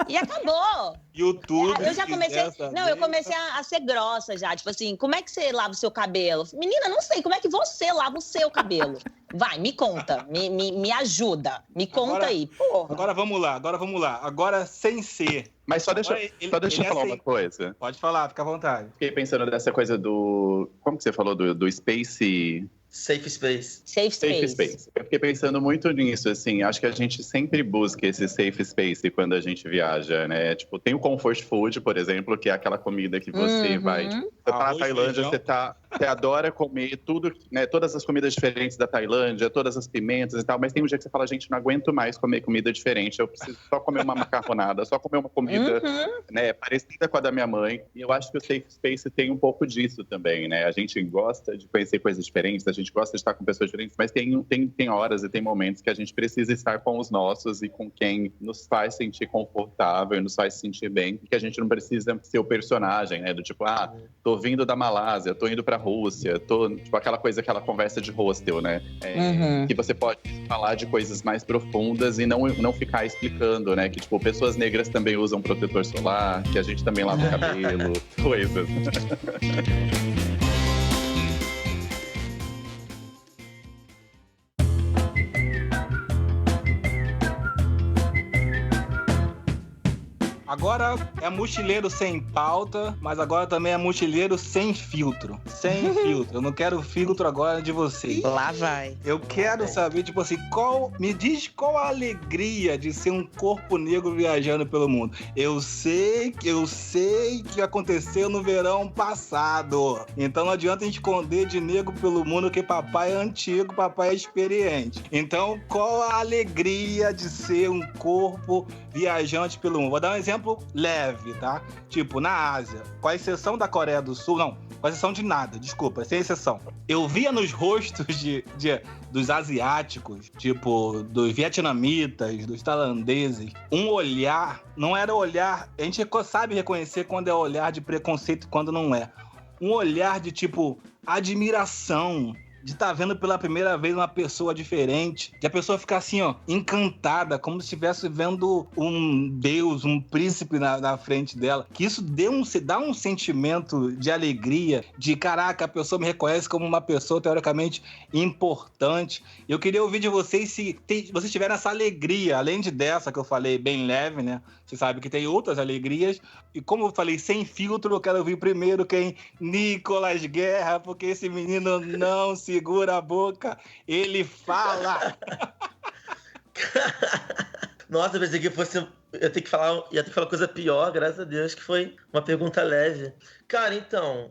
E acabou. YouTube. Eu já comecei. Eu comecei a ser grossa já. Tipo assim, como é que você lava o seu cabelo? Menina, não sei. Como é que você lava o seu cabelo? Vai, me conta. Me ajuda. Me conta aí. Porra. Agora vamos lá. Agora sem ser. Mas só deixa eu falar uma coisa. Pode falar, fica à vontade. Fiquei pensando nessa coisa do... Como que você falou? Do space... Safe space. Safe space. Eu fiquei pensando muito nisso, assim. Acho que a gente sempre busca esse safe space quando a gente viaja, né? Tipo, tem o comfort food, por exemplo, que é aquela comida que você vai... Você tá na Tailândia, você tá Você adora comer tudo, né? Todas as comidas diferentes da Tailândia, todas as pimentas e tal, mas tem um dia que você fala, gente, não aguento mais comer comida diferente, eu preciso só comer uma macarronada, só comer uma comida né, parecida com a da minha mãe. E eu acho que o Safe Space tem um pouco disso também, né? A gente gosta de conhecer coisas diferentes, a gente gosta de estar com pessoas diferentes, mas tem horas e tem momentos que a gente precisa estar com os nossos e com quem nos faz sentir confortável e nos faz sentir bem, que a gente não precisa ser o personagem, né? Do tipo, tô vindo da Malásia, tô indo pra Rússia, tipo, aquela conversa de hostel, né? Que você pode falar de coisas mais profundas e não ficar explicando, né? Que, tipo, pessoas negras também usam protetor solar, que a gente também lava o cabelo, coisas. Agora é mochileiro sem pauta, mas agora também é mochileiro sem filtro. Sem filtro. Eu não quero filtro agora de vocês. Lá vai. Eu quero saber, tipo assim, me diz qual a alegria de ser um corpo negro viajando pelo mundo. Eu sei que aconteceu no verão passado. Então não adianta a gente esconder de negro pelo mundo, que papai é antigo, papai é experiente. Então, qual a alegria de ser um corpo viajante pelo mundo? Vou dar um exemplo leve, tá? Tipo, na Ásia, com a exceção da Coreia do Sul, não, com a exceção de nada, desculpa, sem exceção. Eu via nos rostos dos asiáticos, tipo, dos vietnamitas, dos tailandeses, um olhar, não era olhar, a gente sabe reconhecer quando é olhar de preconceito e quando não é. Um olhar de, tipo, admiração, de estar vendo pela primeira vez uma pessoa diferente, de a pessoa ficar assim, ó, encantada, como se estivesse vendo um deus, um príncipe na frente dela. Que isso dá um sentimento de alegria, de caraca, a pessoa me reconhece como uma pessoa teoricamente importante. Eu queria ouvir de vocês se vocês tiveram essa alegria, além dessa que eu falei bem leve, né? Você sabe que tem outras alegrias. E como eu falei, sem filtro, eu quero ouvir primeiro quem? Nicolas Guerra, porque esse menino não segura a boca, ele fala. Nossa, eu pensei que fosse... ia ter que falar coisa pior, graças a Deus, que foi uma pergunta leve. Cara, então,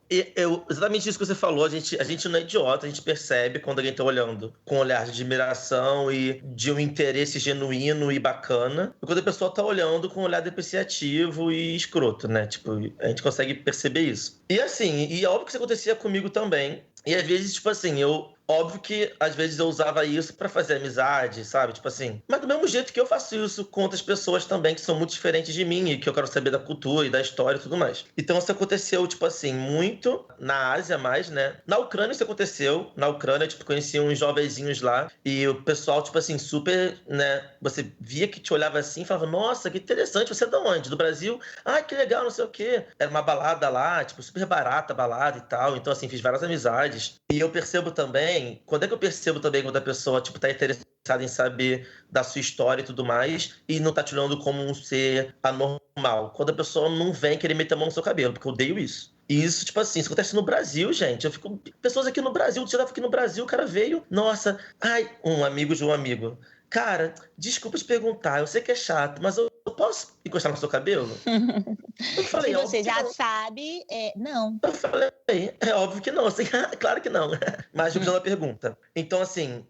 exatamente isso que você falou, a gente não é idiota, a gente percebe quando alguém tá olhando com um olhar de admiração e de um interesse genuíno e bacana, e quando a pessoa tá olhando com um olhar depreciativo e escroto, né? Tipo, a gente consegue perceber isso. E assim, e é óbvio que isso acontecia comigo também. E às vezes, tipo assim, óbvio que às vezes eu usava isso pra fazer amizade, sabe? Tipo assim. Mas do mesmo jeito que eu faço isso com outras pessoas também que são muito diferentes de mim e que eu quero saber da cultura e da história e tudo mais. Então isso aconteceu, tipo assim, muito na Ásia mais, né? Na Ucrânia isso aconteceu. Na Ucrânia, tipo, conheci uns jovenzinhos lá e o pessoal, tipo assim, super, né? Você via que te olhava assim e falava, nossa, que interessante, você é de onde? Do Brasil? Ah, que legal, não sei o quê. Era uma balada lá, tipo, super barata a balada e tal. Então, assim, fiz várias amizades. E eu percebo também, quando é que eu percebo também quando a pessoa, tipo, tá interessada em saber da sua história e tudo mais, e não tá te olhando como um ser anormal? Quando a pessoa não vem querer meter a mão no seu cabelo, porque eu odeio isso. E isso, tipo assim, isso acontece no Brasil, gente. Eu fico... pessoas aqui no Brasil, você tava aqui no Brasil, o cara veio, nossa, um amigo de um amigo. Cara, desculpa te perguntar, eu sei que é chato, mas eu posso encostar no seu cabelo? Eu falei, se você já sabe, não. Eu falei, é óbvio que não, assim, claro que não. Mas repetindo a pergunta. Então, assim,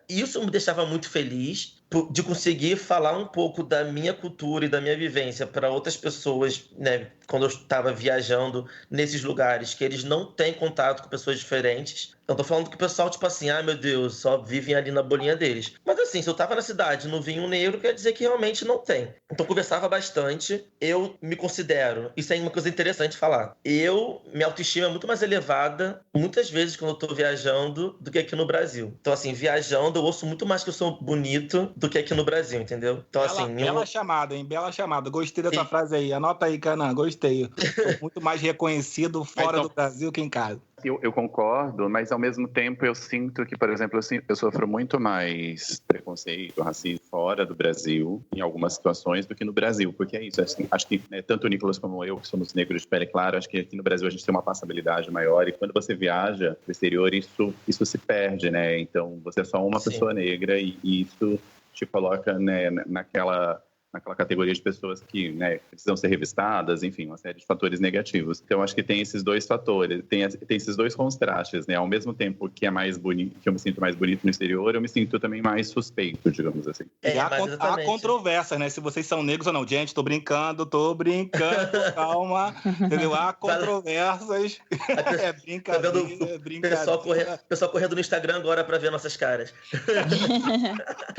isso me deixava muito feliz de conseguir falar um pouco da minha cultura e da minha vivência para outras pessoas, né? Quando eu estava viajando nesses lugares que eles não têm contato com pessoas diferentes. Eu tô falando que o pessoal, tipo assim, ai meu Deus, só vivem ali na bolinha deles. Mas assim, se eu tava na cidade e não vinha um negro, quer dizer que realmente não tem. Então eu conversava bastante, eu me considero, isso é uma coisa interessante falar, minha autoestima é muito mais elevada, muitas vezes quando eu tô viajando, do que aqui no Brasil. Então assim, viajando, eu ouço muito mais que eu sou bonito do que aqui no Brasil, entendeu? Então assim... Bela chamada, hein? Bela chamada. Gostei dessa frase aí. Anota aí, Canan. Gostei. Tô muito mais reconhecido fora do Brasil que em casa. Eu concordo, mas ao mesmo tempo eu sinto que, por exemplo, eu sofro muito mais preconceito, racismo fora do Brasil, em algumas situações, do que no Brasil, porque é isso, assim, acho que tanto o Nicolas como eu, que somos negros de pele clara, acho que aqui no Brasil a gente tem uma passabilidade maior, e quando você viaja pro exterior, isso se perde, né? Então, você é só uma pessoa negra e isso te coloca, né, naquela categoria de pessoas que, né, precisam ser revistadas, enfim, uma série de fatores negativos. Então, acho que tem esses dois fatores, tem esses dois contrastes, né? Ao mesmo tempo que é mais bonito, que eu me sinto mais bonito no exterior, eu me sinto também mais suspeito, digamos assim. E há controvérsias, né? Se vocês são negros ou não. Gente, tô brincando, calma. Entendeu? Há controvérsias. É brincadeira. Pessoal correndo no Instagram agora pra ver nossas caras.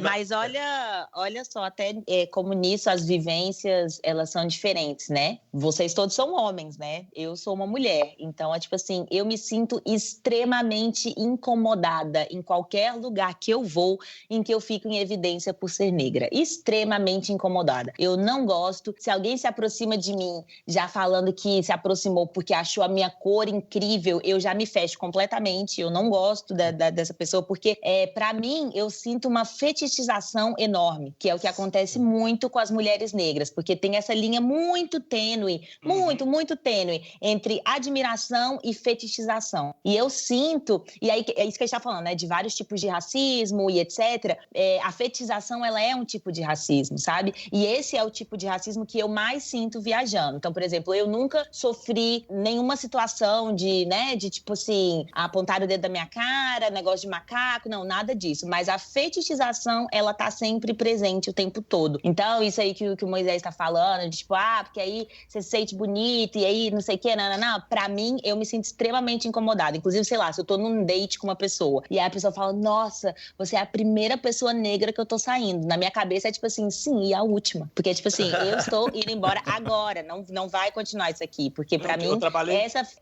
Mas olha só, até como nisso as vivências, elas são diferentes, né? Vocês todos são homens, né? Eu sou uma mulher. Então, é tipo assim, eu me sinto extremamente incomodada em qualquer lugar que eu vou em que eu fico em evidência por ser negra. Extremamente incomodada. Eu não gosto. Se alguém se aproxima de mim já falando que se aproximou porque achou a minha cor incrível, eu já me fecho completamente. Eu não gosto dessa pessoa porque, pra mim, eu sinto uma fetichização enorme, que é o que acontece muito com as mulheres negras, porque tem essa linha muito tênue, muito tênue, entre admiração e fetichização. E eu sinto, e aí é isso que a gente tá falando, né, de vários tipos de racismo e etc. A fetichização, ela é um tipo de racismo, sabe? E esse é o tipo de racismo que eu mais sinto viajando. Então, por exemplo, eu nunca sofri nenhuma situação de, né, de tipo assim, apontar o dedo da minha cara, negócio de macaco, não, nada disso. Mas a fetichização, ela tá sempre presente o tempo todo. Então, isso aí que o Moisés tá falando, de tipo, porque aí você se sente bonito e aí não sei o quê, não. Pra mim, eu me sinto extremamente incomodada. Inclusive, sei lá, se eu tô num date com uma pessoa e aí a pessoa fala, nossa, você é a primeira pessoa negra que eu tô saindo. Na minha cabeça é tipo assim, sim, e a última. Porque, tipo assim, eu estou indo embora agora, não vai continuar isso aqui. Porque pra mim,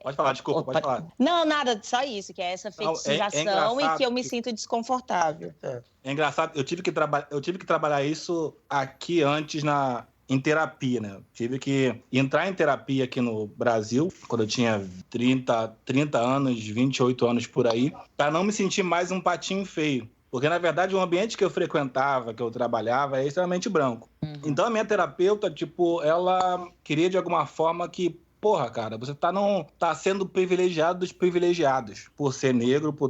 Pode falar, desculpa, pode falar. Não, nada, só isso, que é essa fetichização e que eu me sinto desconfortável. É engraçado, eu tive que trabalhar isso aqui antes em terapia, né? Tive que entrar em terapia aqui no Brasil, quando eu tinha 30 anos, 28 anos por aí, para não me sentir mais um patinho feio. Porque, na verdade, o ambiente que eu frequentava, que eu trabalhava, é extremamente branco. Então, a minha terapeuta, tipo, ela queria, de alguma forma, que porra, cara, você tá sendo privilegiado dos privilegiados por ser negro, por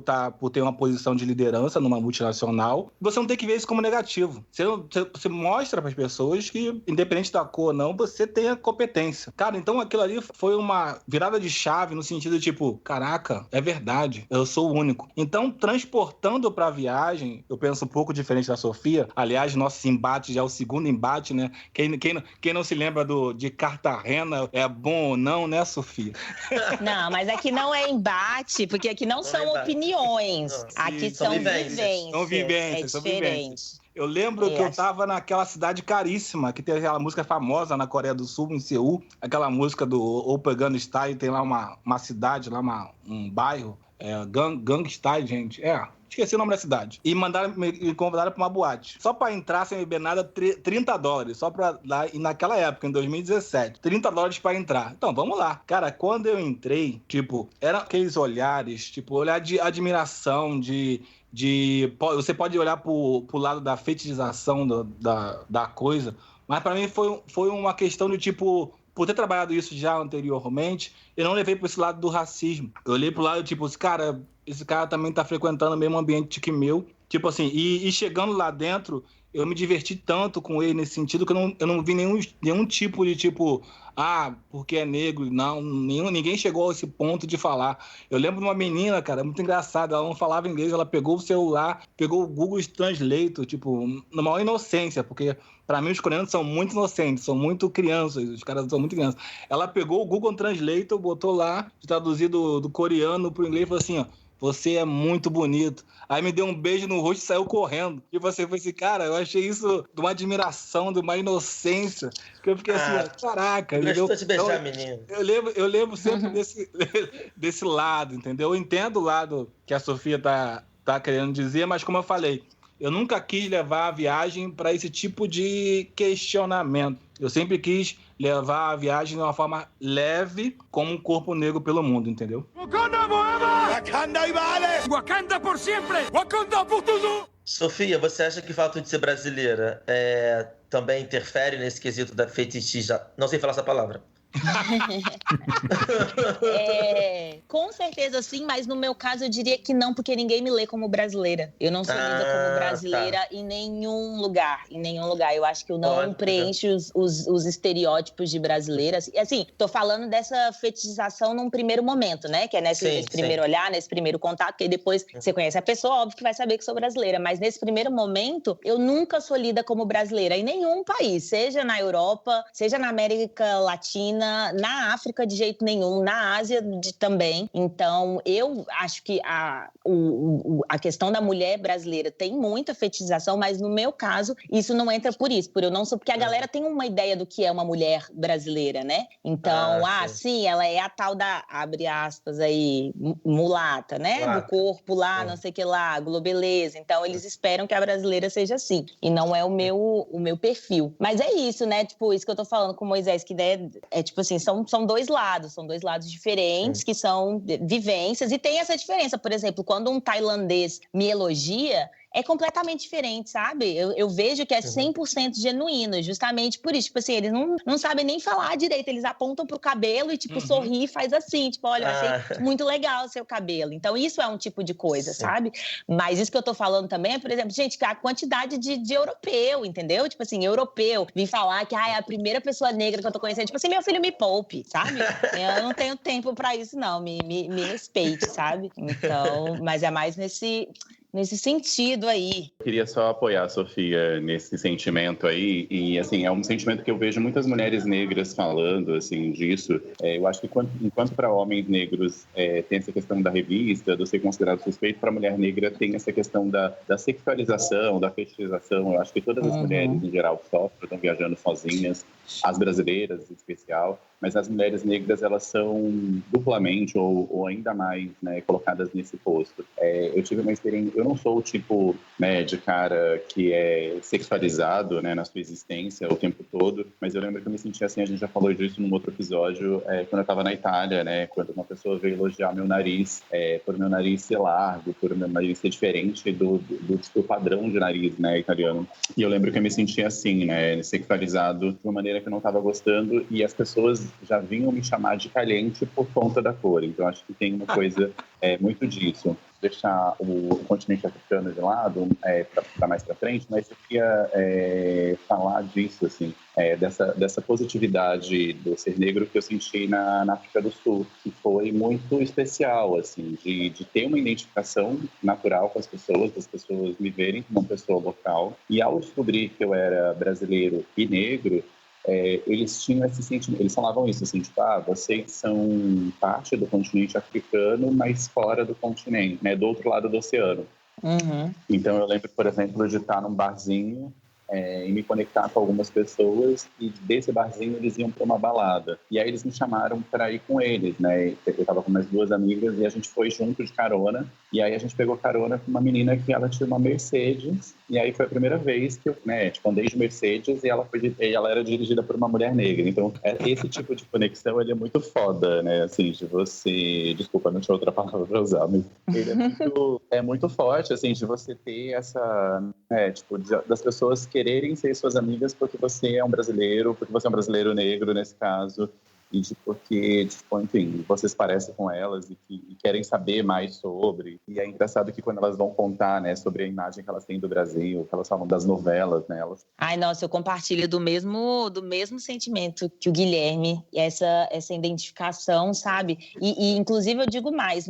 ter uma posição de liderança numa multinacional. Você não tem que ver isso como negativo. Você mostra para as pessoas que, independente da cor ou não, você tem a competência. Cara, então aquilo ali foi uma virada de chave no sentido de tipo, caraca, é verdade, eu sou o único. Então, transportando pra viagem, eu penso um pouco diferente da Sofia. Aliás, nosso embate já é o segundo embate, né? Quem não se lembra de Cartagena é bom ou não, né, Sofia? Não, mas aqui não é embate, porque aqui não são opiniões. Aqui são vivências. São vivências, é diferente. Eu lembro que eu tava naquela cidade caríssima, que tem aquela música famosa na Coreia do Sul, em Seul, aquela música do Oppa Gangnam Style, tem lá uma cidade, lá um bairro, Gangnam Style, gente, esqueci o nome da cidade. E me convidaram pra uma boate. Só pra entrar sem beber nada, $30. Só pra lá, e naquela época, em 2017, $30 pra entrar. Então, vamos lá. Cara, quando eu entrei, tipo, eram aqueles olhares, tipo, olhar de admiração, você pode olhar pro lado da fetichização da coisa, mas pra mim foi uma questão de, tipo, por ter trabalhado isso já anteriormente, eu não levei para esse lado do racismo. Eu olhei pro lado, tipo, esse cara também tá frequentando o mesmo ambiente que meu. Tipo assim, e chegando lá dentro, eu me diverti tanto com ele nesse sentido que eu não vi nenhum tipo de, tipo, porque é negro. Não, ninguém chegou a esse ponto de falar. Eu lembro de uma menina, cara, muito engraçada, ela não falava inglês, ela pegou o celular, pegou o Google Translate, tipo, na maior inocência, porque pra mim os coreanos são muito inocentes, são muito crianças, os caras são muito crianças. Ela pegou o Google Translate, botou lá, traduzido do coreano pro inglês, e falou assim, você é muito bonito. Aí me deu um beijo no rosto e saiu correndo. E você foi assim, cara, eu achei isso de uma admiração, de uma inocência, que eu fiquei assim, caraca. Gostou de beijar, menino. Eu lembro sempre desse lado, entendeu? Eu entendo o lado que a Sofia tá querendo dizer, mas como eu falei, eu nunca quis levar a viagem para esse tipo de questionamento. Eu sempre quis levar a viagem de uma forma leve, como um corpo negro pelo mundo, entendeu? Wakanda forever! Wakanda e vale! Wakanda por sempre! Wakanda por tudo! Sofia, você acha que o fato de ser brasileira também interfere nesse quesito da fetichização? Não sei falar essa palavra. Com certeza sim, mas no meu caso eu diria que não, porque ninguém me lê como brasileira. Eu não sou lida como brasileira em nenhum lugar, Eu acho que eu não preencho os estereótipos de brasileira. Assim, tô falando dessa fetichização num primeiro momento, né? Que é nesse primeiro olhar, nesse primeiro contato, que aí depois você conhece a pessoa, óbvio que vai saber que sou brasileira. Mas nesse primeiro momento, eu nunca sou lida como brasileira em nenhum país, seja na Europa, seja na América Latina, na África de jeito nenhum, na Ásia também. Então, eu acho que a questão da mulher brasileira tem muita fetichização, mas no meu caso, isso não entra por isso, por eu não sou, porque a galera tem uma ideia do que é uma mulher brasileira, né? Então, sim, ela é a tal da, abre aspas aí, mulata, né? Do corpo lá, não sei o que lá, globeleza. Então, eles esperam que a brasileira seja assim, e não é o meu perfil. Mas é isso, né? Tipo, isso que eu tô falando com o Moisés, que é tipo assim, são dois lados diferentes, que são vivências, e tem essa diferença. Por exemplo, quando um tailandês me elogia, é completamente diferente, sabe? Eu vejo que é 100% genuíno, justamente por isso. Tipo assim, eles não sabem nem falar direito, eles apontam pro cabelo e, tipo, sorri e faz assim. Tipo, olha, eu achei muito legal o seu cabelo. Então, isso é um tipo de coisa, sabe? Mas isso que eu tô falando também é, por exemplo, gente, a quantidade de europeu, entendeu? Tipo assim, europeu, vir falar que é a primeira pessoa negra que eu tô conhecendo. Tipo assim, meu filho, me poupe, sabe? Eu não tenho tempo pra isso, não. Me respeite, sabe? Então, mas é mais nesse sentido aí. Eu queria só apoiar a Sofia nesse sentimento aí, e assim, é um sentimento que eu vejo muitas mulheres negras falando, assim, disso. Eu acho que enquanto para homens negros tem essa questão da revista, do ser considerado suspeito, para mulher negra tem essa questão da sexualização, da fetichização. Eu acho que todas as mulheres, em geral, sofrem, estão viajando sozinhas, as brasileiras em especial, mas as mulheres negras, elas são duplamente ou ainda mais, né, colocadas nesse posto. Eu tive uma experiência, eu não sou o tipo, né, de cara que é sexualizado, né, na sua existência o tempo todo, mas eu lembro que eu me senti assim, a gente já falou disso num outro episódio, quando eu estava na Itália, né, quando uma pessoa veio elogiar meu nariz, por meu nariz ser largo, por meu nariz ser diferente do padrão de nariz, né, italiano. E eu lembro que eu me sentia assim, né, sexualizado de uma maneira que eu não estava gostando, e as pessoas já vinham me chamar de caliente por conta da cor. Então, acho que tem uma coisa muito disso. Deixar o continente africano de lado, para mais para frente, mas eu queria falar disso, assim, dessa positividade do ser negro que eu senti na África do Sul, que foi muito especial, assim, de ter uma identificação natural com as pessoas, das pessoas me verem como uma pessoa local. E ao descobrir que eu era brasileiro e negro, eles tinham esse sentimento, eles falavam isso, assim, tipo, vocês são parte do continente africano, mas fora do continente, né, do outro lado do oceano. Então eu lembro, por exemplo, de estar num barzinho e me conectar com algumas pessoas, e desse barzinho eles iam para uma balada. E aí eles me chamaram para ir com eles, né? Eu estava com mais duas amigas e a gente foi junto de carona. E aí a gente pegou carona com uma menina que ela tinha uma Mercedes. E aí foi a primeira vez que eu, né, tipo, andei de Mercedes e ela era dirigida por uma mulher negra. Então, esse tipo de conexão, ele é muito foda, né? Assim, de você... Desculpa, não tinha outra palavra para usar, mas ele é muito forte, assim, de você ter essa... tipo, das pessoas quererem ser suas amigas porque você é um brasileiro negro, nesse caso, e porque, tipo, enfim, vocês parecem com elas e querem saber mais sobre. E é engraçado que quando elas vão contar, né, sobre a imagem que elas têm do Brasil, que elas falam das novelas, né, Ai, nossa, eu compartilho do mesmo sentimento que o Guilherme, essa identificação, sabe? E inclusive, eu digo mais,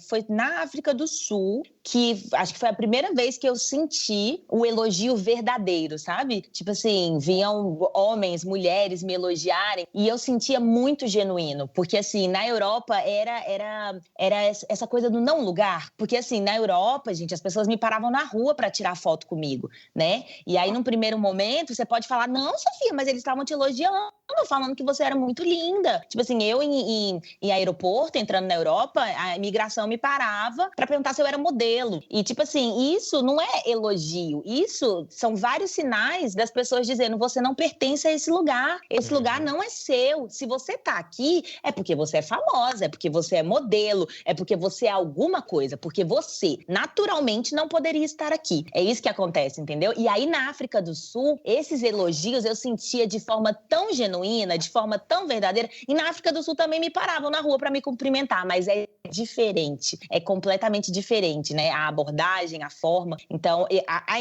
foi na África do Sul que acho que foi a primeira vez que eu senti o elogio verdadeiro, sabe? Tipo assim, vinham homens, mulheres me elogiarem e eu sentia muito genuíno, porque assim, na Europa era essa coisa do não lugar, porque assim, na Europa, gente, as pessoas me paravam na rua para tirar foto comigo, né? E aí, num primeiro momento, você pode falar, não, Sofia, mas eles estavam te elogiando, falando que você era muito linda. Tipo assim, eu em aeroporto, entrando na Europa, a imigração me parava para perguntar se eu era modelo. E, tipo assim, isso não é elogio. Isso são vários sinais das pessoas dizendo, você não pertence a esse lugar. Esse lugar não é seu. Se você tá aqui é porque você é famosa, é porque você é modelo, é porque você é alguma coisa, porque você naturalmente não poderia estar aqui. É isso que acontece, entendeu? E aí na África do Sul, esses elogios eu sentia de forma tão genuína, de forma tão verdadeira. E na África do Sul também me paravam na rua para me cumprimentar, mas é diferente, é completamente diferente, né? A abordagem, a forma. Então,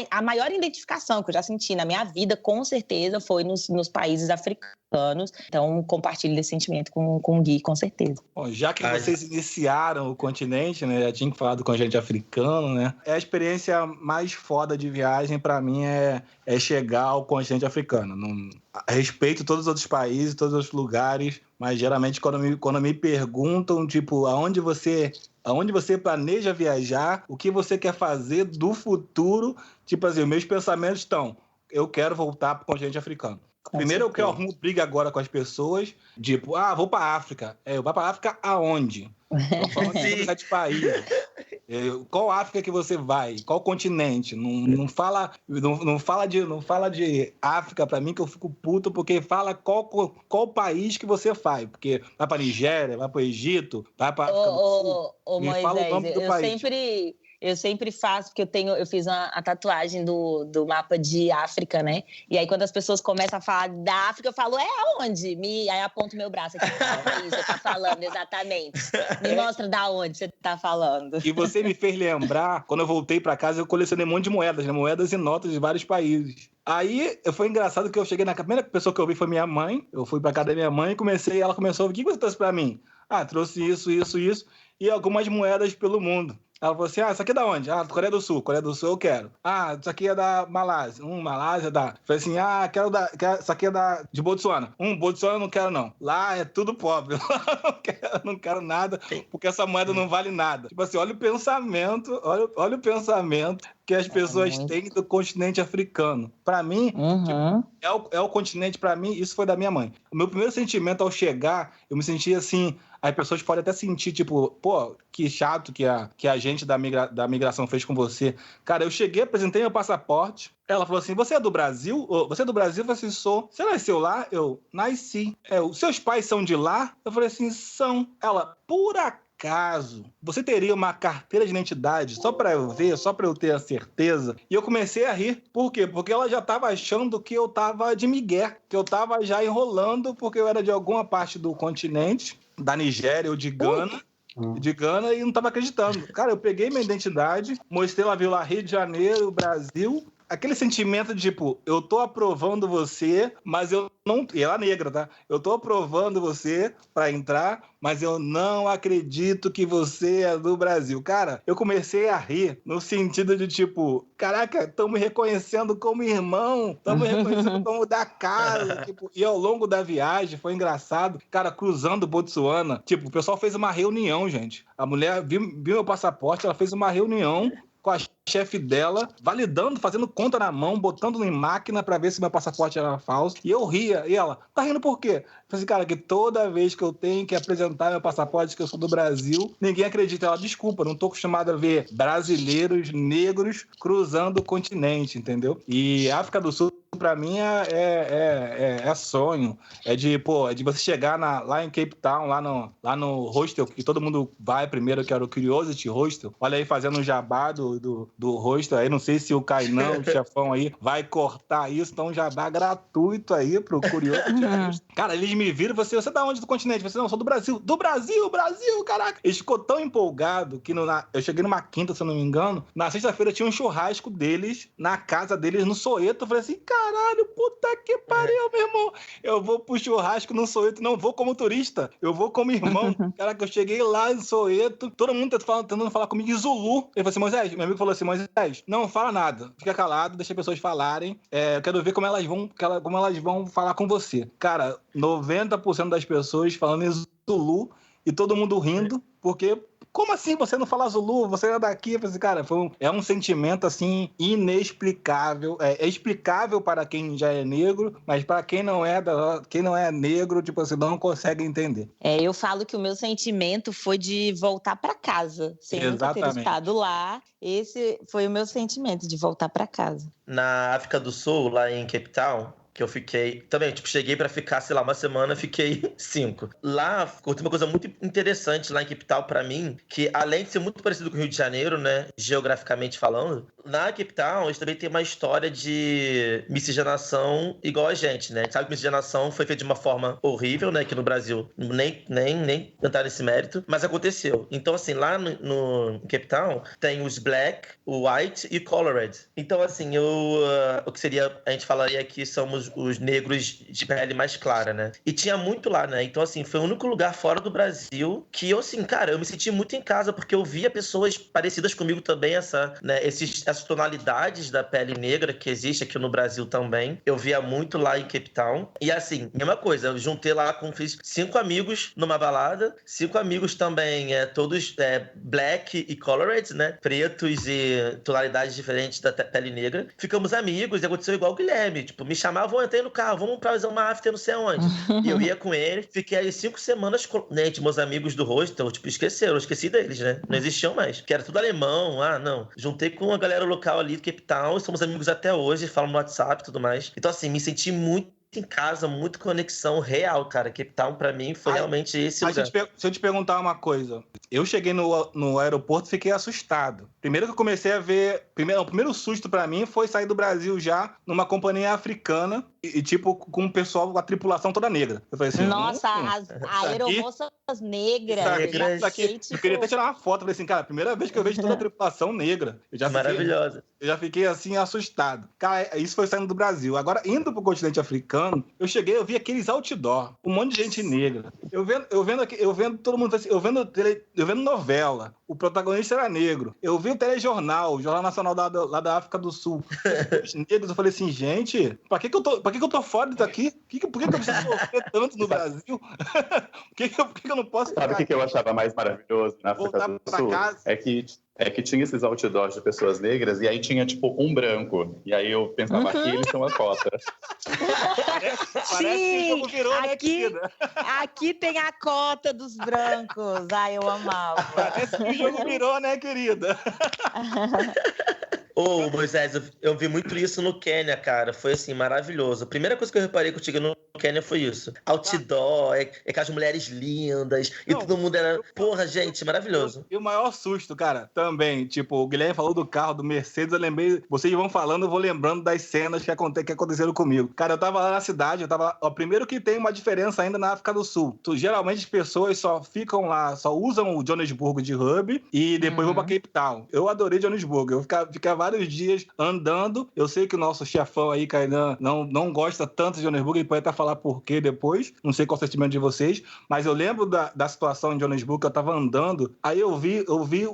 a maior identificação que eu já senti na minha vida, com certeza, foi nos países africanos. Então, compartilho desse sentimento com o Gui, com certeza. Bom, já que vocês iniciaram o continente, né? Já tinha que falar do continente africano, né? É a experiência mais foda de viagem, para mim, é chegar ao continente africano. Respeito todos os outros países, todos os outros lugares, mas geralmente quando me perguntam, tipo, aonde você planeja viajar, o que você quer fazer do futuro, tipo assim, meus pensamentos estão, eu quero voltar pro continente africano. Primeiro eu arrumo briga agora com as pessoas, tipo, vou pra África. Eu vou pra África aonde? Tô falando de país. Qual África que você vai? Qual continente? Não fala de África pra mim que eu fico puto, porque fala qual país que você vai. Porque vai pra Nigéria, vai pro Egito, vai pra África do Sul. Moisés, fala o nome do país. Eu sempre faço, porque eu fiz a tatuagem do mapa de África, né? E aí, quando as pessoas começam a falar da África, eu falo, aonde? Aí aponto meu braço aqui, é isso, você tá falando, exatamente. Me mostra da onde você tá falando. E você me fez lembrar, quando eu voltei pra casa, eu colecionei um monte de moedas, né? Moedas e notas de vários países. Aí, foi engraçado que eu cheguei a primeira pessoa que eu vi foi minha mãe. Eu fui pra casa da minha mãe e ela começou a ouvir, o que você trouxe pra mim? Trouxe isso, e algumas moedas pelo mundo. Ela falou assim, isso aqui é da onde? Coreia do Sul eu quero. Isso aqui é da Malásia. Malásia dá. Falei assim, isso aqui é de Botsuana. Botsuana eu não quero não. Lá é tudo pobre. Lá eu não quero nada, porque essa moeda não vale nada. Tipo assim, olha o pensamento que as pessoas têm do continente africano. Pra mim, tipo, é o continente, pra mim, isso foi da minha mãe. O meu primeiro sentimento ao chegar, eu me senti assim, as pessoas podem até sentir, tipo, pô, que chato que a gente da migração fez com você. Cara, eu cheguei, apresentei meu passaporte, ela falou assim, você é do Brasil? Você é do Brasil? Eu falei assim, sou. Você nasceu lá? Eu nasci. Os seus pais são de lá? Eu falei assim, são. Ela, por acaso, você teria uma carteira de identidade só pra eu ver, só pra eu ter a certeza? E eu comecei a rir. Por quê? Porque ela já tava achando que eu tava de migué, que eu tava já enrolando porque eu era de alguma parte do continente, da Nigéria ou de Gana. E não tava acreditando. Cara, eu peguei minha identidade, mostrei, ela viu lá Rio de Janeiro, Brasil. Aquele sentimento de, tipo, eu tô aprovando você, mas eu não... E ela é negra, tá? Eu tô aprovando você pra entrar, mas eu não acredito que você é do Brasil. Cara, eu comecei a rir no sentido de, tipo, caraca, estão me reconhecendo como irmão, estão me reconhecendo como da casa. Tipo, e ao longo da viagem, foi engraçado, cara, cruzando Botsuana, tipo, o pessoal fez uma reunião, gente. A mulher viu meu passaporte, ela fez uma reunião com a chefe dela, validando, fazendo conta na mão, botando em máquina pra ver se meu passaporte era falso. E eu ria. E ela, tá rindo por quê? Eu falei assim, cara, que toda vez que eu tenho que apresentar meu passaporte, que eu sou do Brasil, ninguém acredita. Ela, desculpa, não tô acostumado a ver brasileiros, negros, cruzando o continente, entendeu? E África do Sul, pra mim, é sonho. É de você chegar lá em Cape Town, lá no hostel, que todo mundo vai primeiro, que era o Curiosity Hostel. Olha aí, fazendo um jabá do hostel aí. Não sei se o Kainan, o chefão aí, vai cortar isso. Então, um jabá gratuito aí pro Curiosity Hostel. Cara, eles me viram e falaram assim, você é da onde do continente? Eu falei, não, eu sou do Brasil. Do Brasil, caraca! Eles ficou tão empolgado que eu cheguei numa quinta, se eu não me engano. Na sexta-feira tinha um churrasco deles, na casa deles, no Soweto. Eu falei assim, caralho, puta que pariu, meu irmão. Eu vou pro churrasco no Soweto, não vou como turista, eu vou como irmão. Caraca, eu cheguei lá em Soweto, todo mundo tentando falar comigo em Zulu. Ele falou assim, Moisés, meu amigo falou assim, Moisés, não fala nada, fica calado, deixa as pessoas falarem. Eu quero ver como elas vão falar com você. Cara, 90% das pessoas falando em Zulu e todo mundo rindo, porque... Como assim você não fala Zulu? Você é daqui? Eu falei assim, cara, é um sentimento, assim, inexplicável. É explicável para quem já é negro, mas para quem não é negro, tipo assim, não consegue entender. Eu falo que o meu sentimento foi de voltar para casa. Sem nunca ter estado lá. Esse foi o meu sentimento, de voltar para casa. Na África do Sul, lá em Cape Town, que eu fiquei... Também, tipo, cheguei pra ficar, sei lá, uma semana, fiquei 5. Lá, tem uma coisa muito interessante lá em Cape Town pra mim, que além de ser muito parecido com o Rio de Janeiro, né, geograficamente falando, na Cape Town eles também tem uma história de miscigenação igual a gente, né? A gente sabe que miscigenação foi feita de uma forma horrível, né, aqui no Brasil. Nem entrar nesse mérito, mas aconteceu. Então, assim, lá no Cape Town tem os Black, o White e Colored. Então, assim, o que seria, a gente falaria que somos os negros de pele mais clara, né? E tinha muito lá, né? Então, assim, foi o único lugar fora do Brasil que eu, assim, cara, eu me senti muito em casa, porque eu via pessoas parecidas comigo também, essas tonalidades da pele negra que existe aqui no Brasil também. Eu via muito lá em Cape Town. E, assim, mesma coisa, eu juntei lá fiz 5 amigos numa balada, 5 amigos também, todos black e colored, né? Pretos e tonalidades diferentes da pele negra. Ficamos amigos e aconteceu igual o Guilherme. Tipo, me chamavam, eu entrei no carro, vamos pra fazer uma after não sei aonde. E eu ia com ele, fiquei aí 5 semanas com meus amigos do hostel, tipo, esqueceram, eu esqueci deles, né? Não existiam mais. Que era tudo alemão, não. Juntei com a galera local ali do Cape Town, somos amigos até hoje, falam no WhatsApp e tudo mais. Então, assim, me senti muito em casa, muito conexão real, cara. Cape Town, pra mim, foi realmente esse lugar. Se eu te perguntar uma coisa. Eu cheguei no aeroporto e fiquei assustado. Primeiro que eu comecei a ver... O primeiro susto pra mim foi sair do Brasil já numa companhia africana e tipo, com o pessoal, a tripulação toda negra. Eu falei assim... Nossa, as aeromoças negras. Eu queria até tirar uma foto. Eu falei assim, cara, primeira vez que eu vejo toda a tripulação negra. Maravilhosa. Eu já fiquei assim, assustado. Cara, isso foi saindo do Brasil. Agora, indo pro continente africano, eu vi aqueles outdoor, um monte de gente negra. Eu vendo todo mundo assim, eu vendo novela. O protagonista era negro. Eu vi o telejornal, o Jornal Nacional lá da África do Sul. Os negros, eu falei assim, gente, pra que eu tô fora disso aqui? Por que eu preciso sofrer tanto no Brasil? Por que eu não posso... Sabe o que eu achava mais maravilhoso na África do Sul? É que tinha esses outdoors de pessoas negras e aí tinha, tipo, um branco. E aí eu pensava, aqui eles são a cota. Sim, que o jogo virou, aqui tem a cota dos brancos. Ai, eu amava. Parece que o jogo virou, né, querida? Ô, Moisés, eu vi muito isso no Quênia, cara. Foi, assim, maravilhoso. A primeira coisa que eu reparei contigo no Quênia foi isso. Outdoor, com as mulheres lindas, e todo mundo era... Porra, gente, maravilhoso. E o maior susto, cara, também, tipo, o Guilherme falou do carro, do Mercedes, eu lembrei... Vocês vão falando, eu vou lembrando das cenas que aconteceram comigo. Cara, eu tava lá na cidade, primeiro que tem uma diferença ainda na África do Sul. Geralmente as pessoas só ficam lá, só usam o Johannesburgo de hub e depois vão pra Cape Town. Eu adorei Johannesburgo, eu ficava vários dias andando. Eu sei que o nosso chefão aí, Kainan, não gosta tanto de Johannesburgo, ele pode até falar por quê depois, não sei qual é o sentimento de vocês, mas eu lembro da situação em Johannesburgo, que eu tava andando, aí eu vi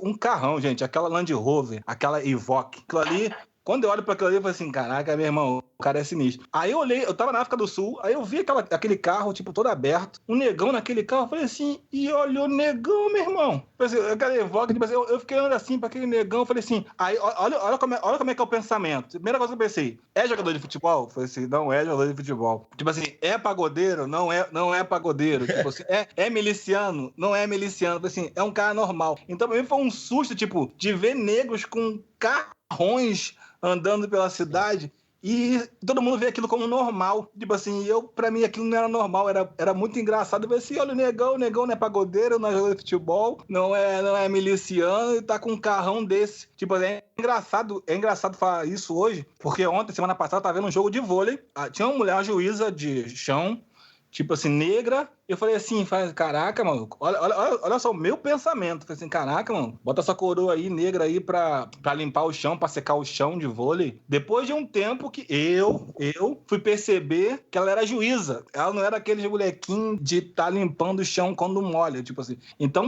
um carrão, gente, aquela Land Rover, aquela Evoque, aquilo ali. Quando eu olho pra aquilo ali, eu falei assim, caraca, meu irmão, o cara é sinistro. Aí eu olhei, eu tava na África do Sul, aí eu vi aquele carro, tipo, todo aberto, um negão naquele carro, eu falei assim, e olhou negão, meu irmão. Eu falei assim, aquela Evoque, tipo assim, eu fiquei olhando assim pra aquele negão, eu falei assim, aí olha como é que é o pensamento. Primeira coisa que eu pensei, é jogador de futebol? Eu falei assim, não é jogador de futebol. Tipo assim, é pagodeiro? Não é pagodeiro. Tipo assim, é miliciano? Não é miliciano. Eu falei assim, é um cara normal. Então pra mim foi um susto, tipo, de ver negros com carrões andando pela cidade e todo mundo vê aquilo como normal. Tipo assim, pra mim aquilo não era normal, era muito engraçado. Eu falei assim, olha o negão não é pagodeiro, não é jogador de futebol, não é miliciano e tá com um carrão desse. Tipo, é engraçado falar isso hoje, porque ontem, semana passada, eu tava vendo um jogo de vôlei, tinha uma mulher, uma juíza de chão, tipo assim, negra. Eu falei assim, caraca, mano, olha só o meu pensamento. Eu falei assim, caraca, mano, bota essa coroa aí, negra aí, pra limpar o chão, pra secar o chão de vôlei. Depois de um tempo que eu fui perceber que ela era juíza. Ela não era aquele molequinho de tá limpando o chão quando molha, tipo assim. Então,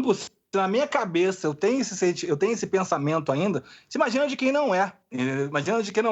na minha cabeça, eu tenho esse pensamento ainda. Se imagina de quem não é.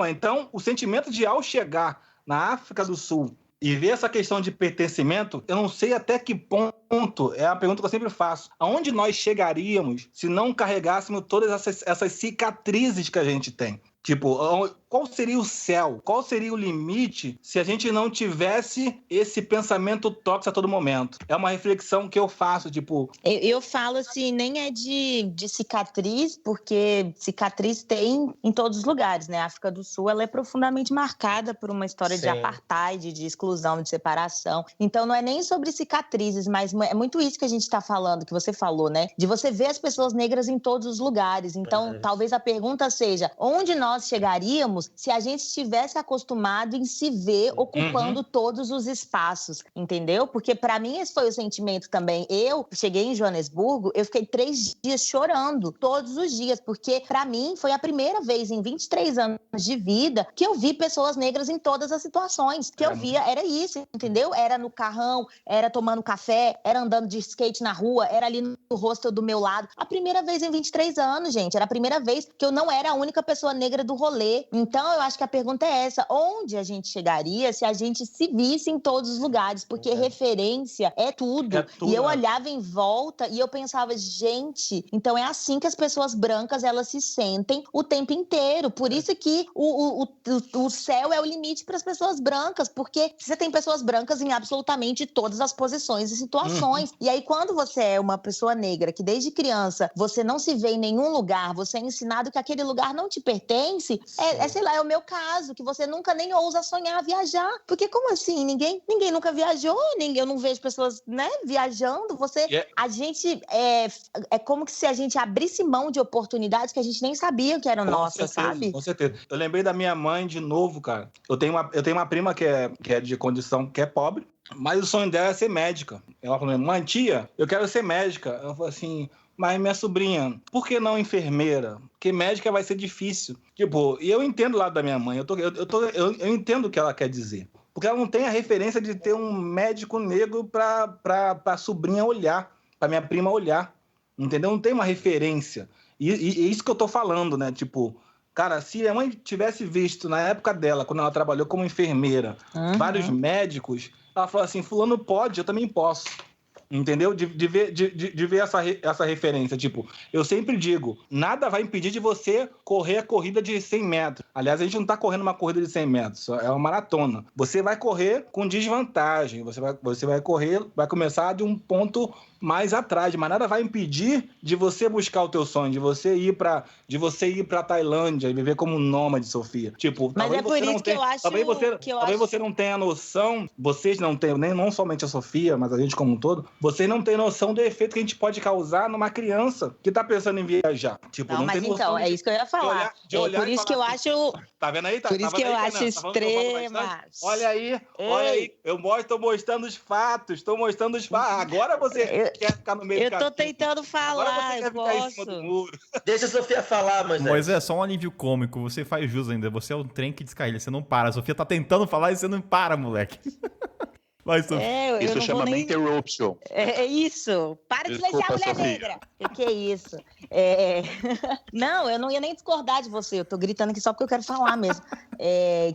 Então, o sentimento de, ao chegar na África do Sul e ver essa questão de pertencimento, eu não sei até que ponto, é a pergunta que eu sempre faço, aonde nós chegaríamos se não carregássemos todas essas cicatrizes que a gente tem? Tipo, qual seria o céu? Qual seria o limite se a gente não tivesse esse pensamento tóxico a todo momento? É uma reflexão que eu faço, tipo... Eu falo assim, nem é de cicatriz, porque cicatriz tem em todos os lugares, né? A África do Sul, ela é profundamente marcada por uma história de apartheid, de exclusão, de separação. Então, não é nem sobre cicatrizes, mas é muito isso que a gente está falando, que você falou, né? De você ver as pessoas negras em todos os lugares. Então, talvez a pergunta seja, onde nós chegaríamos se a gente estivesse acostumado em se ver ocupando todos os espaços, entendeu? Porque para mim esse foi o sentimento também. Eu cheguei em Joanesburgo, eu fiquei 3 dias chorando, todos os dias, porque para mim foi a primeira vez em 23 anos de vida que eu vi pessoas negras em todas as situações. Que eu via, era isso, entendeu? Era no carrão, era tomando café, era andando de skate na rua, era ali no hostel do meu lado. A primeira vez em 23 anos, gente. Era a primeira vez que eu não era a única pessoa negra do rolê. Então, eu acho que a pergunta é essa. Onde a gente chegaria se a gente se visse em todos os lugares? Porque referência é tudo. E eu olhava em volta e eu pensava, gente, então é assim que as pessoas brancas, elas se sentem o tempo inteiro. Por isso que o céu é o limite para as pessoas brancas, porque você tem pessoas brancas em absolutamente todas as posições e situações. E aí, quando você é uma pessoa negra, que desde criança você não se vê em nenhum lugar, você é ensinado que aquele lugar não te pertence, sei lá, é o meu caso, que você nunca nem ousa sonhar viajar. Porque como assim? Ninguém nunca viajou, eu não vejo pessoas, né, viajando. A gente, é como se a gente abrisse mão de oportunidades que a gente nem sabia que eram nossas, sabe? Com certeza. Eu lembrei da minha mãe de novo, cara. Eu tenho uma prima que é de condição, que é pobre, mas o sonho dela é ser médica. Ela falou, mãe, tia, eu quero ser médica. Ela falou assim... Mas, minha sobrinha, por que não enfermeira? Porque médica vai ser difícil. Tipo, e eu entendo o lado da minha mãe. Eu entendo o que ela quer dizer. Porque ela não tem a referência de ter um médico negro pra sobrinha olhar, pra minha prima olhar. Entendeu? Não tem uma referência. E isso que eu tô falando, né? Tipo, cara, se a mãe tivesse visto, na época dela, quando ela trabalhou como enfermeira, vários médicos, ela falou assim, fulano pode, eu também posso. Entendeu? De ver essa referência. Tipo, eu sempre digo, nada vai impedir de você correr a corrida de 100 metros. Aliás, a gente não tá correndo uma corrida de 100 metros, é uma maratona. Você vai correr com desvantagem, você vai correr, vai começar de um ponto mais atrás, mas nada vai impedir de você buscar o teu sonho, de você ir pra Tailândia e viver como nômade, Sofia. Tipo, mas é por isso que eu acho talvez você não tenha noção, vocês não tenham, nem não somente a Sofia, mas a gente como um todo, vocês não têm noção do efeito que a gente pode causar numa criança que tá pensando em viajar. Tipo, não mas tem então, noção é isso que eu ia falar. Por isso que eu acho... Tá vendo aí? Por isso que eu acho extrema. Olha aí, eu tô mostrando os fatos, Agora você quer ficar no meio do caminho. Eu tô tentando falar, eu posso. Em cima do muro. Deixa a Sofia falar, Mas é só um alívio cômico, você faz jus ainda, você é um trem que descarrilha, você não para. A Sofia tá tentando falar e você não para, moleque. Vai, Sofia. Isso chama interruption. É isso. Para de silenciar a mulher negra. O que é isso? Não, eu não ia nem discordar de você. Eu tô gritando aqui só porque eu quero falar mesmo.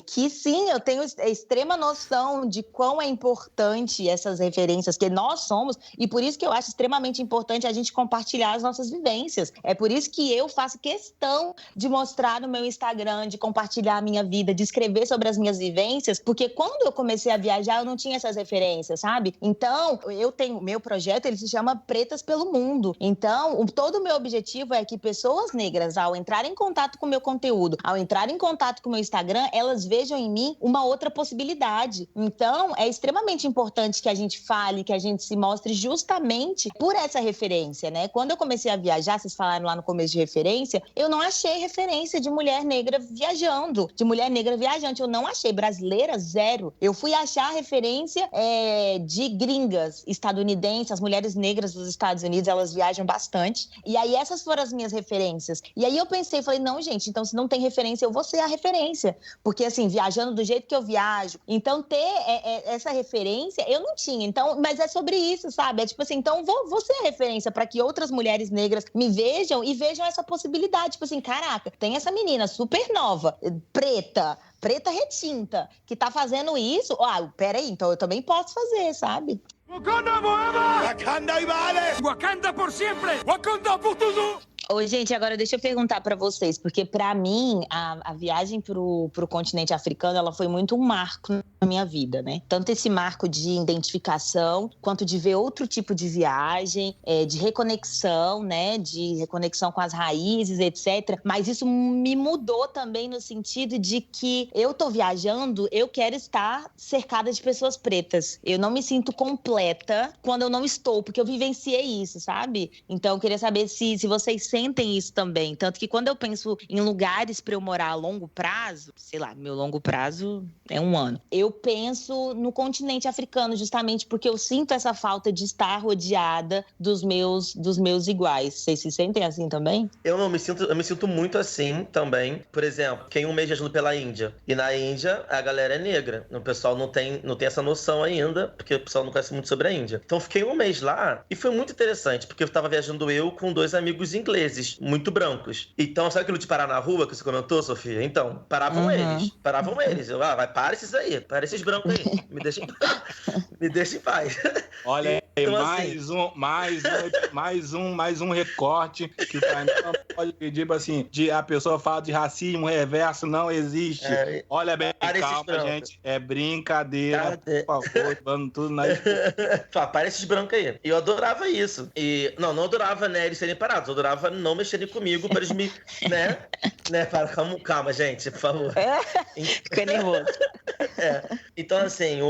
Que sim, eu tenho extrema noção de quão é importante essas referências que nós somos, e por isso que eu acho extremamente importante a gente compartilhar as nossas vivências. É por isso que eu faço questão de mostrar no meu Instagram, de compartilhar a minha vida, de escrever sobre as minhas vivências, porque quando eu comecei a viajar, eu não tinha essas referências, sabe? Então, eu tenho, meu projeto, ele se chama Pretas pelo Mundo. Então, todo o meu objetivo é que pessoas negras, ao entrar em contato com o meu conteúdo, ao entrar em contato com o meu Instagram, elas vejam em mim uma outra possibilidade. Então, é extremamente importante que a gente fale, que a gente se mostre justamente por essa referência, né? Quando eu comecei a viajar, vocês falaram lá no começo de referência, eu não achei referência de mulher negra viajando, de mulher negra viajante. Eu não achei. Brasileira, zero. Eu fui achar referência de gringas estadunidenses, as mulheres negras dos Estados Unidos, elas viajam bastante. E aí essas foram as minhas referências. E aí eu pensei, falei, não, gente, então se não tem referência, eu vou ser a referência. Porque assim, viajando do jeito que eu viajo, então ter essa referência, eu não tinha. Então, mas é sobre isso, sabe? É tipo assim, então vou ser a referência para que outras mulheres negras me vejam e vejam essa possibilidade. Tipo assim, caraca, tem essa menina super nova, preta retinta, que tá fazendo isso. Peraí, então eu também posso fazer, sabe? Wakanda forever! Wakanda y vale! Wakanda por siempre! Wakanda por tudo! Ô, gente, agora deixa eu perguntar pra vocês, porque pra mim a viagem pro continente africano, ela foi muito um marco na minha vida, né? Tanto esse marco de identificação, quanto de ver outro tipo de viagem, de reconexão, né? De reconexão com as raízes, etc. Mas isso me mudou também no sentido de que eu tô viajando, eu quero estar cercada de pessoas pretas. Eu não me sinto completa quando eu não estou, porque eu vivenciei isso, sabe? Então, eu queria saber se vocês sentem isso também. Tanto que quando eu penso em lugares para eu morar a longo prazo, sei lá, meu longo prazo é 1 ano. Eu penso no continente africano, justamente porque eu sinto essa falta de estar rodeada dos meus iguais. Vocês se sentem assim também? Eu me sinto muito assim também. Por exemplo, fiquei 1 mês viajando pela Índia. E na Índia, a galera é negra. O pessoal não tem essa noção ainda, porque o pessoal não conhece muito sobre a Índia. Então, fiquei 1 mês lá e foi muito interessante, porque eu tava viajando eu com 2 amigos ingleses, muito brancos. Então, sabe aquilo de parar na rua que você comentou, Sofia? Então, paravam eles. Eu, para esses aí, para esses brancos aí. Me deixa em paz. Olha aí, então, mais um recorte que o Kainan não pode pedir, assim, a pessoa fala de racismo reverso, não existe. Olha bem, calma, gente, é brincadeira, por favor, vamos tudo na para esses brancos aí. E eu adorava isso. E, não adorava, né, eles serem parados, eu adorava não mexerem comigo para eles me, né, calma, gente, por favor. Fica nervoso. Então, assim,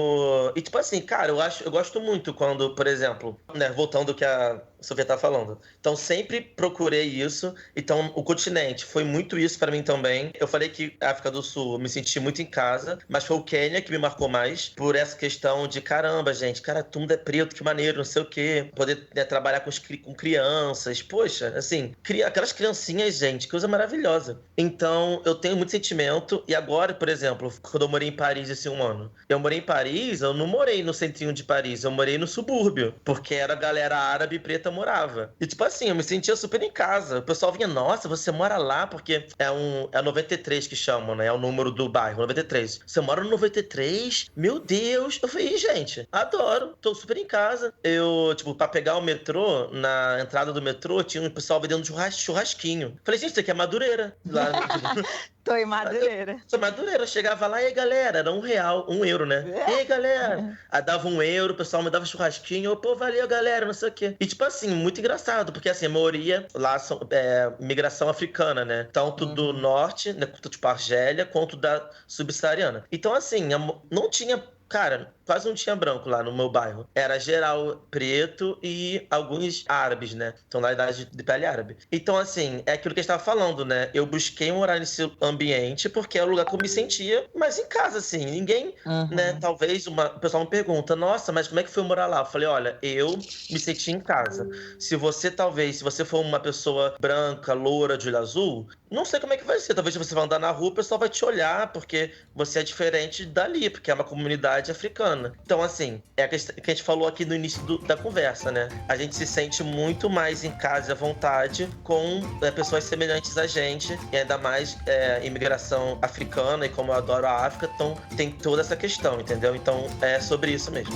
e tipo assim, cara, eu gosto muito quando, por exemplo, né, voltando ao que a Sofia tá falando. Então, sempre procurei isso. Então, o continente foi muito isso pra mim também. Eu falei que a África do Sul eu me senti muito em casa, mas foi o Quênia que me marcou mais por essa questão de, caramba, gente, cara, todo mundo é preto, que maneiro, não sei o quê. Poder, né, trabalhar com crianças. Poxa, assim, aquelas criancinhas, gente, coisa maravilhosa. Então, eu tenho muito sentimento. E agora, por exemplo, quando eu morei em Paris esse 1 ano, eu morei em Paris, eu não morei no centrinho de Paris, eu morei no subúrbio, porque era a galera árabe e preta morava. E tipo assim, eu me sentia super em casa. O pessoal vinha, nossa, você mora lá, porque é 93 que chamam, né? É o número do bairro, 93. Você mora no 93? Meu Deus! Eu falei, gente, adoro, tô super em casa. Eu, tipo, pra pegar o metrô, na entrada do metrô, tinha um pessoal vendendo churrasquinho. Falei, gente, isso aqui é Madureira. Lá, Tô em Madureira. Sou Madureira. Eu chegava lá, e aí, galera, era R$1, €1, né? E aí, galera? Aí dava €1, o pessoal me dava churrasquinho. Eu, pô, valeu, galera, não sei o quê. E, tipo assim, muito engraçado, porque, assim, a maioria lá são migração africana, né? Tanto do norte, né, tipo Argélia, quanto da subsaariana. Então, assim, não tinha... Cara, quase não tinha branco lá no meu bairro. Era geral preto e alguns árabes, né? Então, na idade de pele árabe. Então, assim, é aquilo que a gente tava falando, né? Eu busquei morar nesse ambiente porque é o lugar que eu me sentia mais em casa, assim. Ninguém, né? Talvez o pessoal me pergunta, nossa, mas como é que foi morar lá? Eu falei, olha, eu me senti em casa. Se você for uma pessoa branca, loura, de olho azul, não sei como é que vai ser. Talvez você vai andar na rua, o pessoal vai te olhar porque você é diferente dali, porque é uma comunidade africana. Então, assim, é a questão que a gente falou aqui no início da conversa, né? A gente se sente muito mais em casa e à vontade com pessoas semelhantes a gente, e ainda mais imigração africana, e como eu adoro a África, então tem toda essa questão, entendeu? Então, é sobre isso mesmo.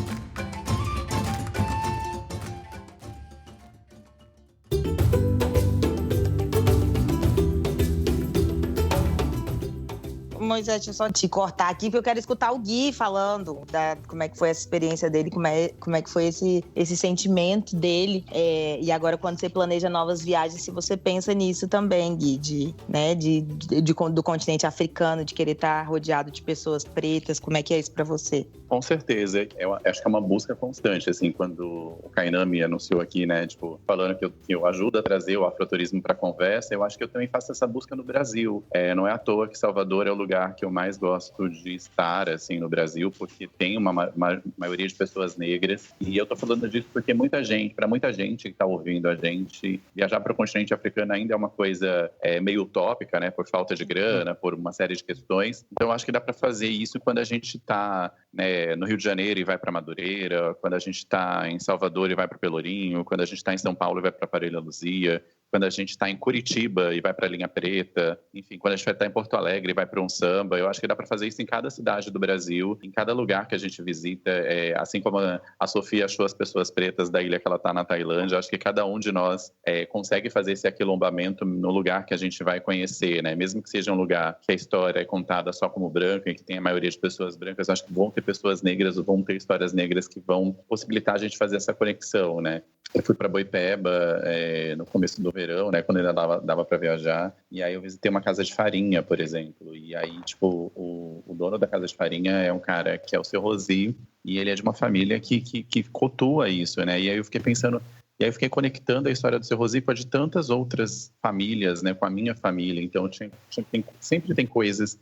Moisés, deixa eu só te cortar aqui, porque eu quero escutar o Gui falando como é que foi essa experiência dele, como é que foi esse sentimento dele. E agora, quando você planeja novas viagens, se você pensa nisso também, Gui, do continente africano, de querer estar rodeado de pessoas pretas, como é que é isso pra você? Com certeza. Eu acho que é uma busca constante, assim, quando o Kainan me anunciou aqui, né, tipo, falando que eu ajudo a trazer o afroturismo pra conversa, eu acho que eu também faço essa busca no Brasil. Não é à toa que Salvador é o lugar que eu mais gosto de estar, assim, no Brasil, porque tem uma maioria de pessoas negras. E eu tô falando disso porque para muita gente que tá ouvindo a gente, viajar para o continente africano ainda é uma coisa meio utópica, né, por falta de grana, por uma série de questões. Então, eu acho que dá para fazer isso quando a gente tá, né, no Rio de Janeiro e vai para Madureira, quando a gente tá em Salvador e vai para Pelourinho, quando a gente tá em São Paulo e vai para Parelha Luzia, quando a gente está em Curitiba e vai para a Linha Preta, enfim, quando a gente vai estar em Porto Alegre e vai para um samba, eu acho que dá para fazer isso em cada cidade do Brasil, em cada lugar que a gente visita, assim como a Sofia achou as pessoas pretas da ilha que ela está na Tailândia, acho que cada um de nós consegue fazer esse aquilombamento no lugar que a gente vai conhecer, né? Mesmo que seja um lugar que a história é contada só como branca e que tem a maioria de pessoas brancas, acho que vão ter pessoas negras, vão ter histórias negras que vão possibilitar a gente fazer essa conexão, né? Eu fui para Boipeba no começo do verão, né, quando ainda dava para viajar, e aí eu visitei uma casa de farinha, por exemplo, e aí, tipo, o dono da casa de farinha é um cara que é o seu Rosi, e ele é de uma família que cultua isso, né, e aí eu fiquei pensando... E aí eu fiquei conectando a história do seu Rosi com a de tantas outras famílias, né, com a minha família. Então sempre tem coisas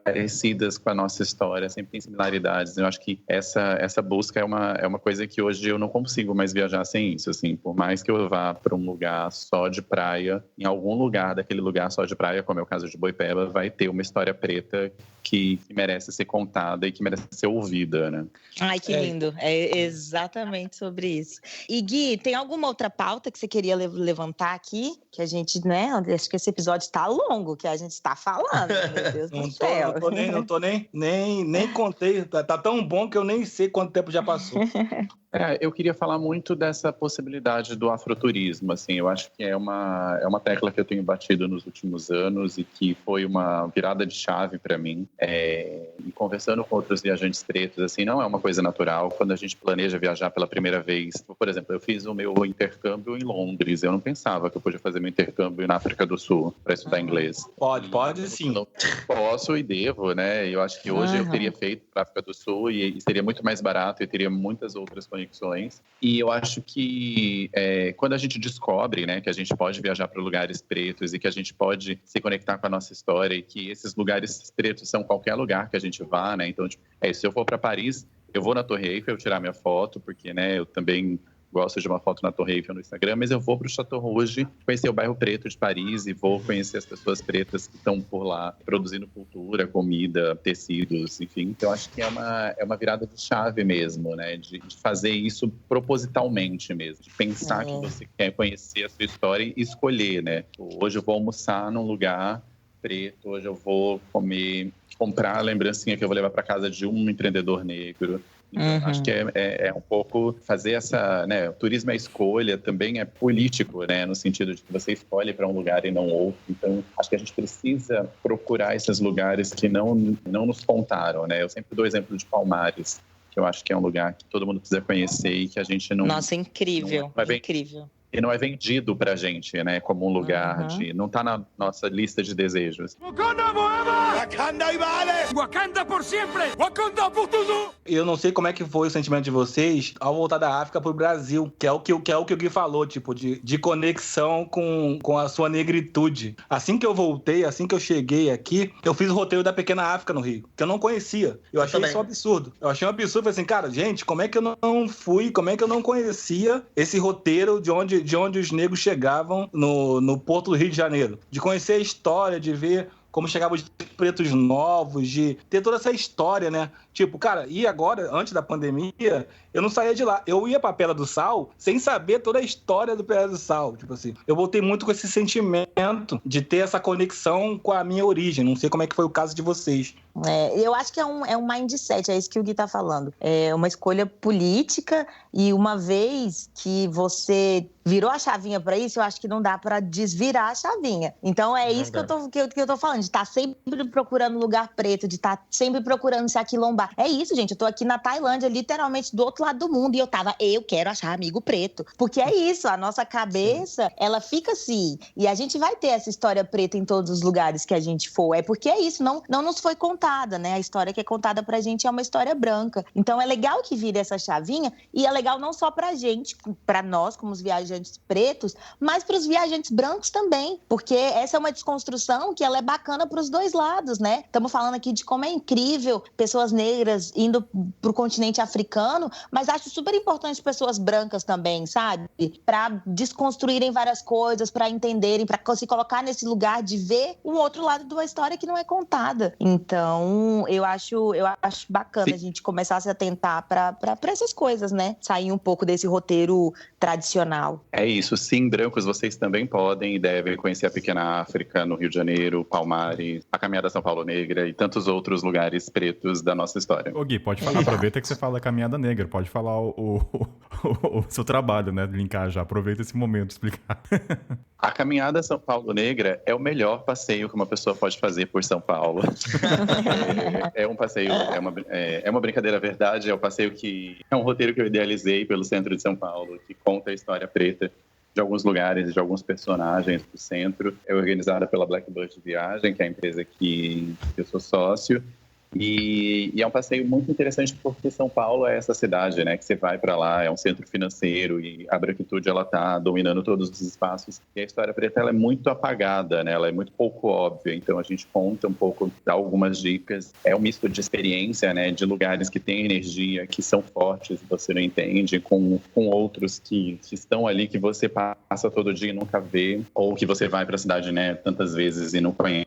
parecidas com a nossa história, sempre tem similaridades. Eu acho que essa busca é uma coisa que hoje eu não consigo mais viajar sem isso. Assim, por mais que eu vá para um lugar só de praia, em algum lugar daquele lugar só de praia, como é o caso de Boipeba, vai ter uma história preta que merece ser contada e que merece ser ouvida, né? Ai, que lindo. É exatamente sobre isso. E Gui, tem alguma outra pauta que você queria levantar aqui? Que a gente, né? Acho que esse episódio está longo, que a gente está falando, meu Deus do céu. Não tô nem contei. Tá tão bom que eu nem sei quanto tempo já passou. Eu queria falar muito dessa possibilidade do afroturismo, assim, eu acho que é uma tecla que eu tenho batido nos últimos anos e que foi uma virada de chave para mim. E conversando com outros viajantes pretos, assim, não é uma coisa natural. Quando a gente planeja viajar pela primeira vez, por exemplo, eu fiz o meu intercâmbio em Londres, eu não pensava que eu podia fazer meu intercâmbio na África do Sul para estudar inglês. Pode sim. Posso e devo, né? Eu acho que hoje eu teria feito para a África do Sul e seria muito mais barato e teria muitas outras conexões. E eu acho que quando a gente descobre, né, que a gente pode viajar para lugares pretos e que a gente pode se conectar com a nossa história e que esses lugares pretos são qualquer lugar que a gente vá, né? Então, tipo, se eu for para Paris, eu vou na Torre Eiffel tirar minha foto, porque, né, eu também gosto de uma foto na Torre Eiffel no Instagram, mas eu vou para o Chateau Rouge conhecer o bairro preto de Paris e vou conhecer as pessoas pretas que estão por lá produzindo cultura, comida, tecidos, enfim. Então, acho que é uma virada de chave mesmo, né? De fazer isso propositalmente mesmo, de pensar que você quer conhecer a sua história e escolher, né? Hoje eu vou almoçar num lugar preto, hoje eu vou comprar a lembrancinha que eu vou levar para casa de um empreendedor negro. Então, acho que é um pouco fazer essa, né, o turismo é escolha, também é político, né, no sentido de que você escolhe para um lugar e não outro. Então, acho que a gente precisa procurar esses lugares que não nos contaram, né. Eu sempre dou o exemplo de Palmares, que eu acho que é um lugar que todo mundo precisa conhecer e que a gente não... Nossa, incrível, incrível. E não é vendido pra gente, né, como um lugar não tá na nossa lista de desejos. Wakanda por sempre! Wakanda por tudo! Eu não sei como é que foi o sentimento de vocês ao voltar da África pro Brasil, que é o que o Gui falou, tipo, de conexão com a sua negritude. Assim que eu voltei, assim que eu cheguei aqui, eu fiz o roteiro da Pequena África no Rio, que eu não conhecia. Eu achei isso um absurdo. Eu achei um absurdo, falei assim, cara, gente, como é que eu não fui, como é que eu não conhecia esse roteiro de onde os negros chegavam no Porto do Rio de Janeiro? De conhecer a história, de ver como chegavam os pretos novos, de ter toda essa história, né? Tipo, cara, e agora, antes da pandemia, eu não saía de lá. Eu ia pra Pedra do Sal sem saber toda a história do Pedra do Sal. Tipo assim, eu voltei muito com esse sentimento de ter essa conexão com a minha origem. Não sei como é que foi o caso de vocês. Eu acho que é um mindset, é isso que o Gui tá falando. É uma escolha política e uma vez que você virou a chavinha pra isso, eu acho que não dá pra desvirar a chavinha. Então é isso que eu tô falando, de estar sempre procurando lugar preto, de estar sempre procurando se aquilombar. É isso, gente, eu tô aqui na Tailândia, literalmente do outro lado do mundo, e eu quero achar amigo preto. Porque é isso, a nossa cabeça, ela fica assim, e a gente vai ter essa história preta em todos os lugares que a gente for. É porque é isso, não nos foi contada, né? A história que é contada pra gente é uma história branca. Então é legal que vire essa chavinha, e é legal não só pra gente, pra nós, como os viajantes pretos, mas pros viajantes brancos também, porque essa é uma desconstrução que ela é bacana pros dois lados, né? Estamos falando aqui de como é incrível pessoas negras indo pro continente africano, mas acho super importante pessoas brancas também, sabe? Pra desconstruírem várias coisas, pra entenderem, pra se colocar nesse lugar de ver um outro lado de uma história que não é contada. Então, eu acho bacana a gente começar a se atentar pra essas coisas, né? Sair um pouco desse roteiro tradicional. isso? É isso. Sim, brancos, vocês também podem e devem conhecer a Pequena África, no Rio de Janeiro, Palmares, a Caminhada São Paulo Negra e tantos outros lugares pretos da nossa história. Ô Gui, pode falar, aproveita que você fala Caminhada Negra, pode falar o seu trabalho, né, linkar já, aproveita esse momento, explicar. A Caminhada São Paulo Negra é o melhor passeio que uma pessoa pode fazer por São Paulo. É um passeio, é uma brincadeira verdade, é um passeio que é um roteiro que eu idealizei pelo centro de São Paulo, que conta a história preta de alguns lugares, de alguns personagens do centro. É organizada pela Blackbird Viagem, que é a empresa que eu sou sócio. E é um passeio muito interessante porque São Paulo é essa cidade, né, que você vai para lá, é um centro financeiro e a branquitude ela tá dominando todos os espaços. E a história preta ela é muito apagada, né, ela é muito pouco óbvia. Então a gente conta um pouco, dá algumas dicas. É um misto de experiência, né, de lugares que têm energia, que são fortes, você não entende, com outros que estão ali, que você passa todo dia e nunca vê, ou que você vai para a cidade, né, tantas vezes e não conhece.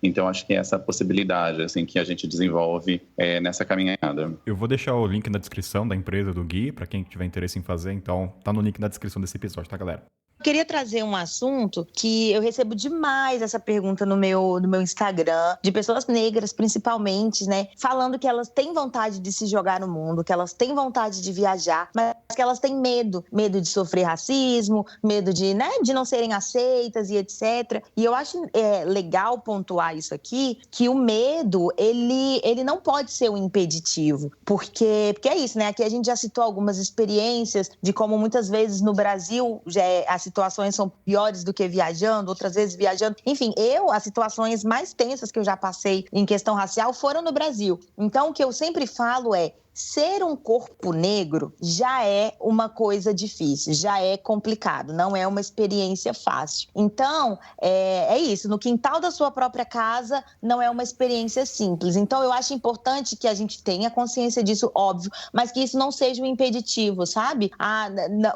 Então acho que é essa possibilidade, assim, que a gente desenvolve nessa caminhada. Eu vou deixar o link na descrição da empresa do Gui, para quem tiver interesse em fazer, então tá no link na descrição desse episódio, tá, galera? Eu queria trazer um assunto que eu recebo demais essa pergunta no meu Instagram, de pessoas negras, principalmente, né? Falando que elas têm vontade de se jogar no mundo, que elas têm vontade de viajar, mas que elas têm medo. Medo de sofrer racismo, medo de, né, de não serem aceitas e etc. E eu acho legal pontuar isso aqui, que o medo, ele não pode ser um impeditivo. Porque é isso, né? Aqui a gente já citou algumas experiências de como muitas vezes no Brasil as situações são piores do que viajando, outras vezes viajando. Enfim, as situações mais tensas que eu já passei em questão racial foram no Brasil. Então, o que eu sempre falo é: ser um corpo negro já é uma coisa difícil, já é complicado, não é uma experiência fácil. Então, é isso, no quintal da sua própria casa não é uma experiência simples. Então, eu acho importante que a gente tenha consciência disso, óbvio, mas que isso não seja um impeditivo, sabe?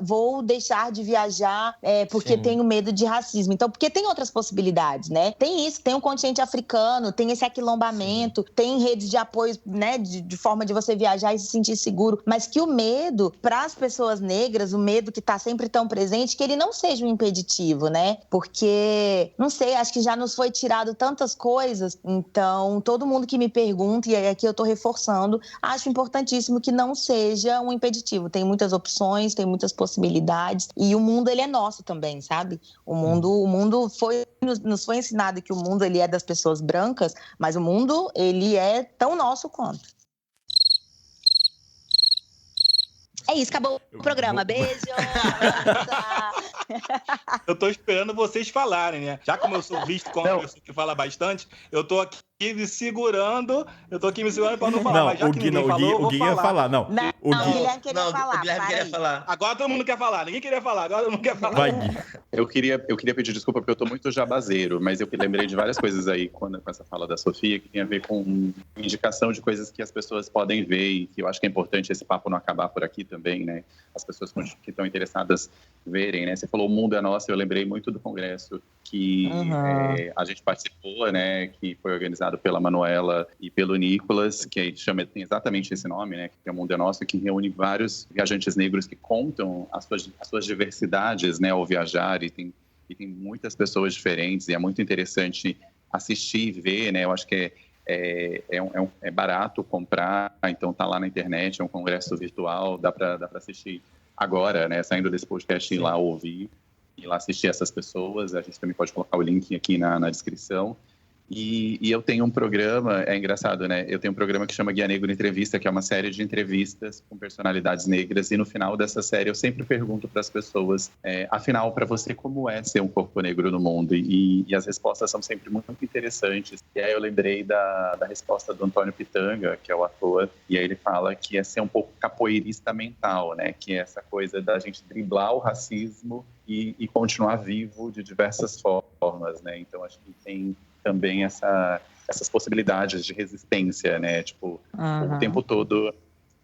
Vou deixar de viajar porque tenho medo de racismo. Então, porque tem outras possibilidades, né? Tem isso, tem o continente africano, tem esse aquilombamento, tem redes de apoio, né, de forma de você viajar e se sentir seguro, mas que o medo, para as pessoas negras, o medo que está sempre tão presente, que ele não seja um impeditivo, né? Porque, não sei, acho que já nos foi tirado tantas coisas, então todo mundo que me pergunta, e aqui eu estou reforçando, acho importantíssimo que não seja um impeditivo. Tem muitas opções, tem muitas possibilidades, e o mundo, ele é nosso também, sabe? O mundo nos foi ensinado que o mundo, ele é das pessoas brancas, mas o mundo, ele é tão nosso quanto. É isso, acabou o programa. Beijo! Eu tô esperando vocês falarem, né? Já como eu sou visto como uma pessoa que fala bastante, eu tô aqui me segurando pra não falar. Não, mas já que ninguém falou, o Gui ia falar. Não, o Guilherme queria falar. O Guilherme queria falar. Agora todo mundo quer falar. Ninguém queria falar, agora todo mundo quer falar. Vai, Gui. Eu queria pedir desculpa porque eu tô muito jabazeiro, mas eu lembrei de várias coisas aí com essa fala da Sofia que tem a ver com indicação de coisas que as pessoas podem ver e que eu acho que é importante esse papo não acabar por aqui também, né? As pessoas que estão interessadas verem, né? Você falou o mundo é nosso, eu lembrei muito do congresso que a gente participou, né? Que foi organizado pela Manuela e pelo Nicolas, que tem exatamente esse nome, né? Que é o Mundo é Nosso, que reúne vários viajantes negros que contam as suas diversidades, né? Ao viajar, e tem muitas pessoas diferentes, e é muito interessante assistir e ver, né? Eu acho que é barato comprar, então tá lá na internet, é um congresso virtual, dá para assistir agora, né? Saindo desse podcast, ir lá ouvir e lá assistir essas pessoas. A gente também pode colocar o link aqui na descrição. E eu tenho um programa, é engraçado, né? Eu tenho um programa que chama Guia Negro Entrevista, que é uma série de entrevistas com personalidades negras. E no final dessa série eu sempre pergunto para as pessoas, afinal, para você, como é ser um corpo negro no mundo? E as respostas são sempre muito interessantes. E aí eu lembrei da resposta do Antônio Pitanga, que é o ator, e aí ele fala que é ser um pouco capoeirista mental, né? Que é essa coisa da gente driblar o racismo e continuar vivo de diversas formas, né? Então acho que tem também essas possibilidades de resistência, né? Tipo, o tempo todo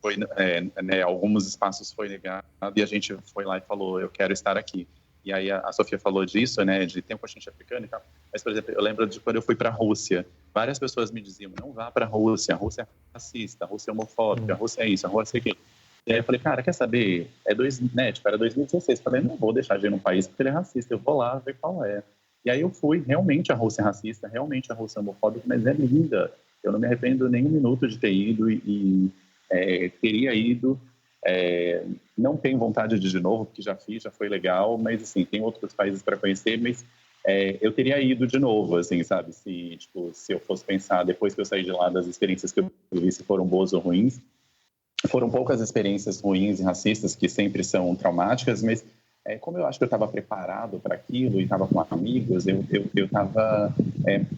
foi, né, alguns espaços foi negado e a gente foi lá e falou, eu quero estar aqui. E aí a Sofia falou disso, né, de ter um continente africano e tal. Mas, por exemplo, eu lembro de quando eu fui para a Rússia, várias pessoas me diziam, não vá para a Rússia é racista, a Rússia é homofóbica, a Rússia é isso, a Rússia é aquilo. E aí eu falei, cara, quer saber? Era 2016. Falei, não vou deixar de ir num país porque ele é racista. Eu vou lá ver qual é. E aí eu fui. Realmente a Rússia é racista, realmente a Rússia é homofóbica, mas é linda. Eu não me arrependo nem um minuto de ter ido e teria ido. Não tenho vontade de ir de novo, porque já fiz, já foi legal. Mas, assim, tem outros países para conhecer, mas eu teria ido de novo, assim, sabe? Se eu fosse pensar, depois que eu saí de lá, das experiências que eu vi, se foram boas ou ruins. Foram poucas experiências ruins e racistas, que sempre são traumáticas, mas como eu acho que eu estava preparado para aquilo e estava com amigos, eu estava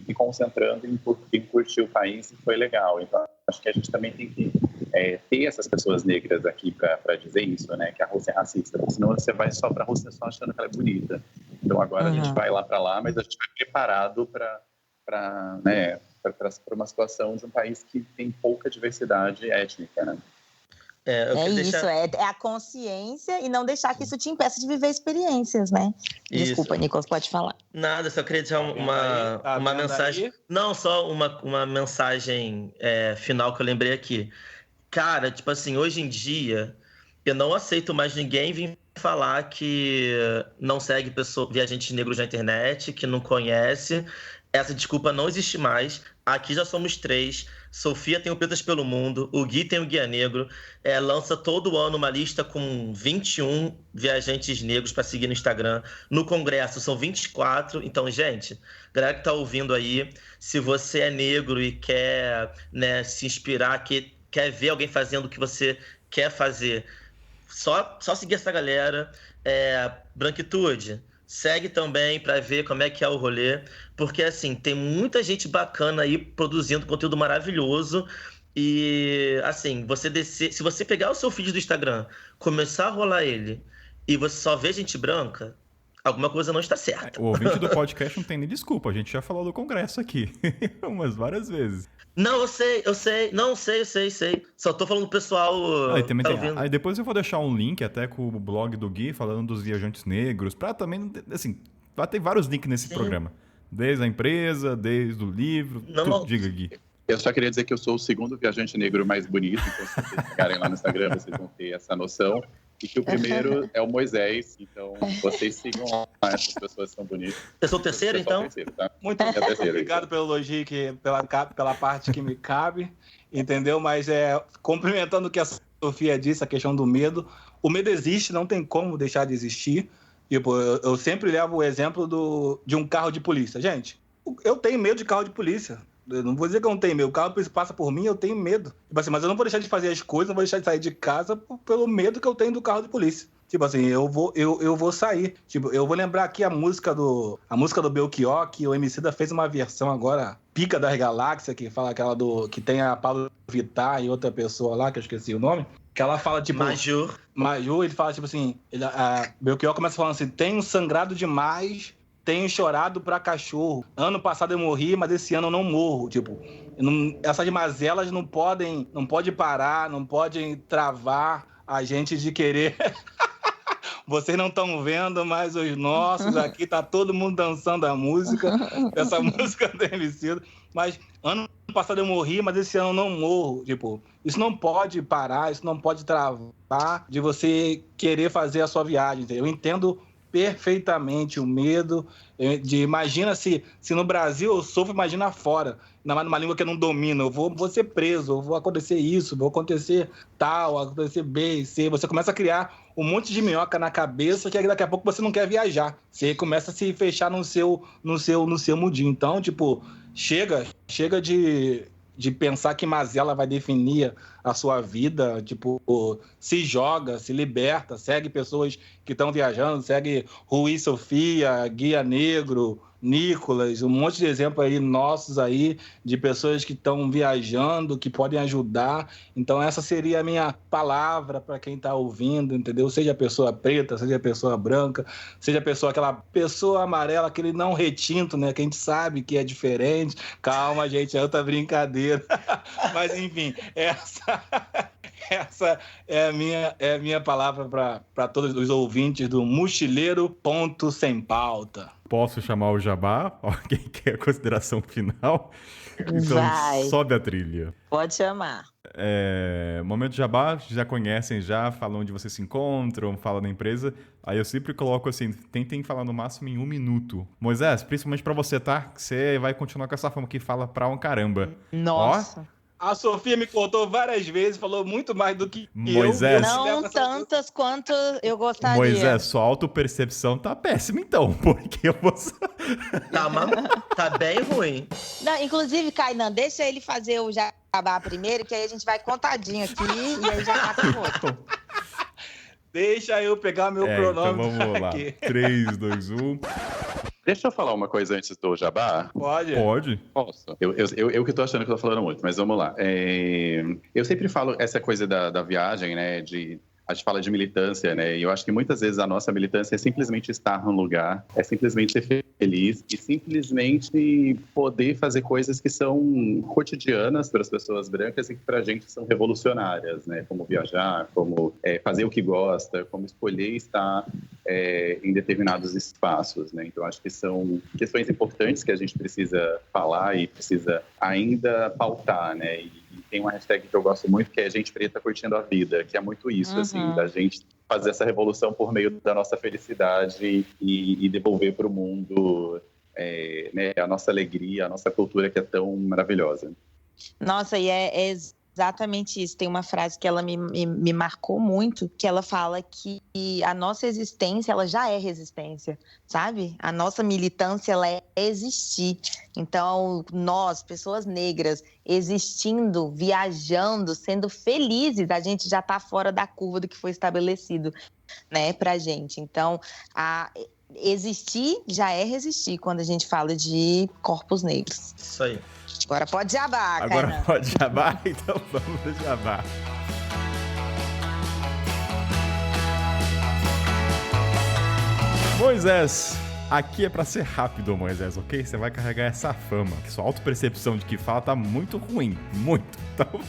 me concentrando em curtir o país e foi legal. Então, acho que a gente também tem que ter essas pessoas negras aqui para dizer isso, né? Que a Rússia é racista, porque senão você vai só para a Rússia só achando que ela é bonita. Então, agora a gente vai lá para lá, mas a gente vai preparado para uma situação de um país que tem pouca diversidade étnica, né? É a consciência e não deixar que isso te impeça de viver experiências, né? Desculpa, Nicolas, pode falar. Nada, só queria deixar uma mensagem. Aí? Não, só uma mensagem final que eu lembrei aqui. Cara, tipo assim, hoje em dia, eu não aceito mais ninguém vir falar que não segue viajantes negros na internet, que não conhece. Essa desculpa não existe mais. Aqui já somos 3. Sofia tem o Pretas pelo Mundo. O Gui tem o Guia Negro. Lança todo ano uma lista com 21 viajantes negros para seguir no Instagram. No Congresso são 24. Então, gente, galera que tá ouvindo aí, se você é negro e quer, né, se inspirar, quer ver alguém fazendo o que você quer fazer, só seguir essa galera. Branquitude, segue também para ver como é que é o rolê, porque assim, tem muita gente bacana aí produzindo conteúdo maravilhoso. E assim, se você pegar o seu feed do Instagram, começar a rolar ele e você só vê gente branca, alguma coisa não está certa. O ouvinte do podcast não tem nem desculpa, a gente já falou do Congresso aqui umas várias vezes. Não, eu sei. Só tô falando pro pessoal. Aí depois eu vou deixar um link até com o blog do Gui falando dos viajantes negros, pra também, assim, vai ter vários links nesse programa. Desde a empresa, desde o livro, tudo. Diga, Gui. Eu só queria dizer que eu sou o segundo viajante negro mais bonito, então se vocês ficarem lá no Instagram, vocês vão ter essa noção. E que o primeiro é o Moisés, então vocês sigam lá, essas pessoas são bonitas. Eu sou o terceiro, então? Tá? Muito obrigado pelo elogio, pela parte que me cabe, entendeu? Mas complementando o que a Sofia disse, a questão do medo, o medo existe, não tem como deixar de existir. Tipo, eu sempre levo o exemplo de um carro de polícia. Gente, eu tenho medo de carro de polícia. Eu não vou dizer que eu não tenho medo. O carro passa por mim, eu tenho medo. Tipo assim, mas eu não vou deixar de fazer as coisas, não vou deixar de sair de casa pelo medo que eu tenho do carro de polícia. Tipo assim, eu vou sair. Tipo, eu vou lembrar aqui a música do Belchior, que o Emicida fez uma versão agora, Pica das Galáxias, que fala aquela que tem a Pablo Vittar e outra pessoa lá, que eu esqueci o nome. Que ela fala, tipo... Major, ele fala, tipo assim... Belchior começa falando assim, tenho sangrado demais... Tenho chorado pra cachorro. Ano passado eu morri, mas esse ano eu não morro. Tipo, essas mazelas não pode parar, não podem travar a gente de querer. Vocês não estão vendo, mas os nossos aqui, tá todo mundo dançando a música. Essa música do Emicida. Mas ano passado eu morri, mas esse ano eu não morro. Tipo, isso não pode parar, isso não pode travar de você querer fazer a sua viagem. Eu entendo perfeitamente o medo de, imagina se no Brasil eu sofro, imagina fora, numa língua que eu não domino, eu vou ser preso, vou acontecer isso, vou acontecer tal, acontecer B e C, você começa a criar um monte de minhoca na cabeça que daqui a pouco você não quer viajar, você começa a se fechar no seu mundinho. Então, tipo, chega de pensar que mazela vai definir a sua vida, tipo, se joga, se liberta, segue pessoas que estão viajando, segue Rui Sofia, Guia Negro, Nicolas, um monte de exemplos aí nossos aí, de pessoas que estão viajando, que podem ajudar. Então essa seria a minha palavra para quem está ouvindo, entendeu? Seja a pessoa preta, seja a pessoa branca, seja a pessoa, aquela pessoa amarela, aquele não retinto, né? Que a gente sabe que é diferente. Calma, gente, é outra brincadeira. Mas enfim, essa é a minha palavra para todos os ouvintes do Mochileiro Ponto Sem Pauta. Posso chamar o Jabá? Alguém quer a consideração final? Então, vai. Sobe a trilha. Pode chamar. Momento Jabá, já conhecem já, falam onde vocês se encontram, falam da empresa. Aí eu sempre coloco assim, tentem falar no máximo em 1 minuto. Moisés, principalmente pra você, tá? Que você vai continuar com essa fama que fala pra um caramba. Nossa. A Sofia me contou várias vezes, falou muito mais do que Moisés. Não tantas quanto eu gostaria. Moisés, sua autopercepção tá péssima então, porque você... Tá bem ruim. Não, inclusive, Kainan, deixa ele fazer o jabá primeiro, que aí a gente vai contadinho aqui e aí já tá com o outro. Deixa eu pegar meu pronome então vamos lá. aqui. 3, 2, 1... Deixa eu falar uma coisa antes do Jabá. Pode? Pode. Posso. Eu que tô achando que eu tô falando muito, mas vamos lá. Eu sempre falo essa coisa da viagem, né? A gente fala de militância, né? E eu acho que muitas vezes a nossa militância é simplesmente estar num lugar, é simplesmente ser feliz e simplesmente poder fazer coisas que são cotidianas para as pessoas brancas e que para a gente são revolucionárias, né? Como viajar, como fazer o que gosta, como escolher estar em determinados espaços, né? Então acho que são questões importantes que a gente precisa falar e precisa ainda pautar, né? E tem uma hashtag que eu gosto muito, que é Gente Preta Curtindo a Vida, que é muito isso, assim, da gente fazer essa revolução por meio da nossa felicidade e devolver para o mundo né, a nossa alegria, a nossa cultura que é tão maravilhosa. Nossa, e é exatamente isso. Tem uma frase que ela me marcou muito, que ela fala que a nossa existência, ela já é resistência, sabe? A nossa militância, ela é existir. Então, nós, pessoas negras, existindo, viajando, sendo felizes, a gente já está fora da curva do que foi estabelecido, né, pra gente. Então, existir já é resistir quando a gente fala de corpos negros. Isso aí. Agora pode jabá, cara. Agora pode jabá, então vamos no jabá. Moisés, aqui é pra ser rápido, Moisés, ok? Você vai carregar essa fama, que sua autopercepção de que fala tá muito ruim, muito. Então...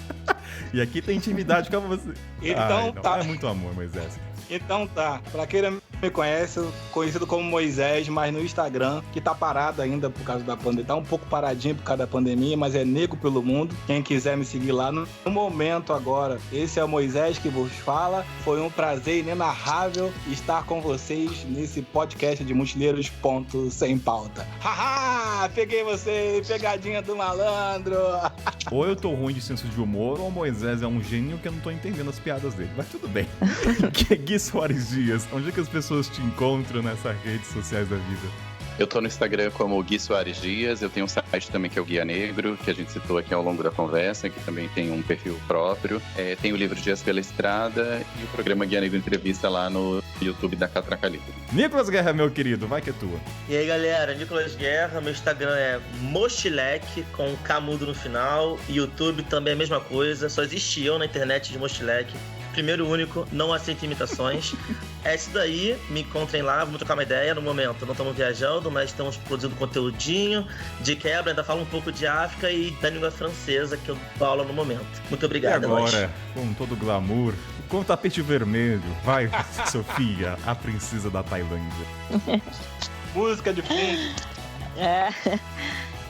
E aqui tem intimidade com você. Então tá. É muito amor, Moisés. Então tá, pra quem não me conhece, conhecido como Moisés, mas no Instagram, que tá parado ainda por causa da pandemia, tá um pouco paradinho por causa da pandemia, mas é Negro pelo Mundo. Quem quiser me seguir lá, no momento agora, esse é o Moisés que vos fala. Foi um prazer inenarrável estar com vocês nesse podcast de Mochileiros Sem Pauta. Haha, peguei você, pegadinha do malandro. Ou eu tô ruim de senso de humor, ou o Moisés é um gênio que eu não tô entendendo as piadas dele, mas tudo bem. Gui Soares Dias, onde é que as pessoas te encontram nessas redes sociais da vida? Eu tô no Instagram como Gui Soares Dias, eu tenho um site também que é o Guia Negro, que a gente citou aqui ao longo da conversa, que também tem um perfil próprio. Tem o livro Dias pela Estrada e o programa Guia Negro Entrevista lá no YouTube da Catraca Livre. Nicolas Guerra, meu querido, vai que é tua. E aí, galera, Nicolas Guerra, meu Instagram é Mochileque, com Camudo no final. YouTube também é a mesma coisa, só existe eu na internet de Mochileque. Primeiro único, não aceito imitações. É isso daí, me encontrem lá, vamos trocar uma ideia. No momento não estamos viajando, mas estamos produzindo conteúdinho. De quebra, ainda falo um pouco de África e da língua francesa, que eu dou aula no momento. Muito obrigado, e agora, com todo o glamour, com o tapete vermelho, vai, Sofia, a princesa da Tailândia. Música de fundo.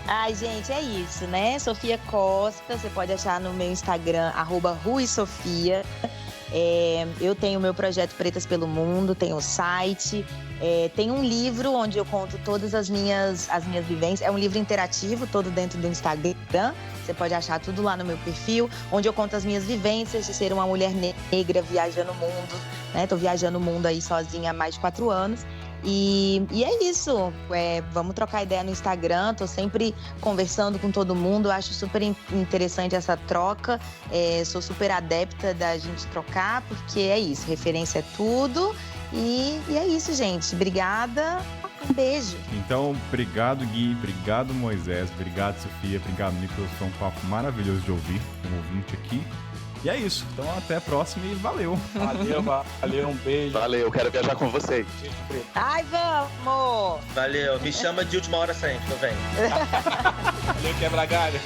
Ai, gente, é isso, né? Sofia Costa, você pode achar no meu Instagram, @ruisofia. Eu tenho o meu projeto Pretas pelo Mundo, tenho o site, tem um livro onde eu conto todas as minhas vivências. É um livro interativo, todo dentro do Instagram. Você pode achar tudo lá no meu perfil, onde eu conto as minhas vivências de ser uma mulher negra viajando o mundo, né? Tô viajando o mundo aí sozinha há mais de 4 anos. E é isso, vamos trocar ideia no Instagram, tô sempre conversando com todo mundo, eu acho super interessante essa troca, sou super adepta da gente trocar, porque é isso, referência é tudo, e é isso, gente, obrigada, um beijo. Então, obrigado Gui, obrigado Moisés, obrigado Sofia, obrigado Nicolas, foi um papo maravilhoso de ouvir, como ouvinte aqui. E é isso, então até a próxima e valeu. Valeu, um beijo. Valeu, quero viajar com vocês. Ai, vamos! Valeu, me chama de última hora sempre, eu venho. Valeu, quebra galho.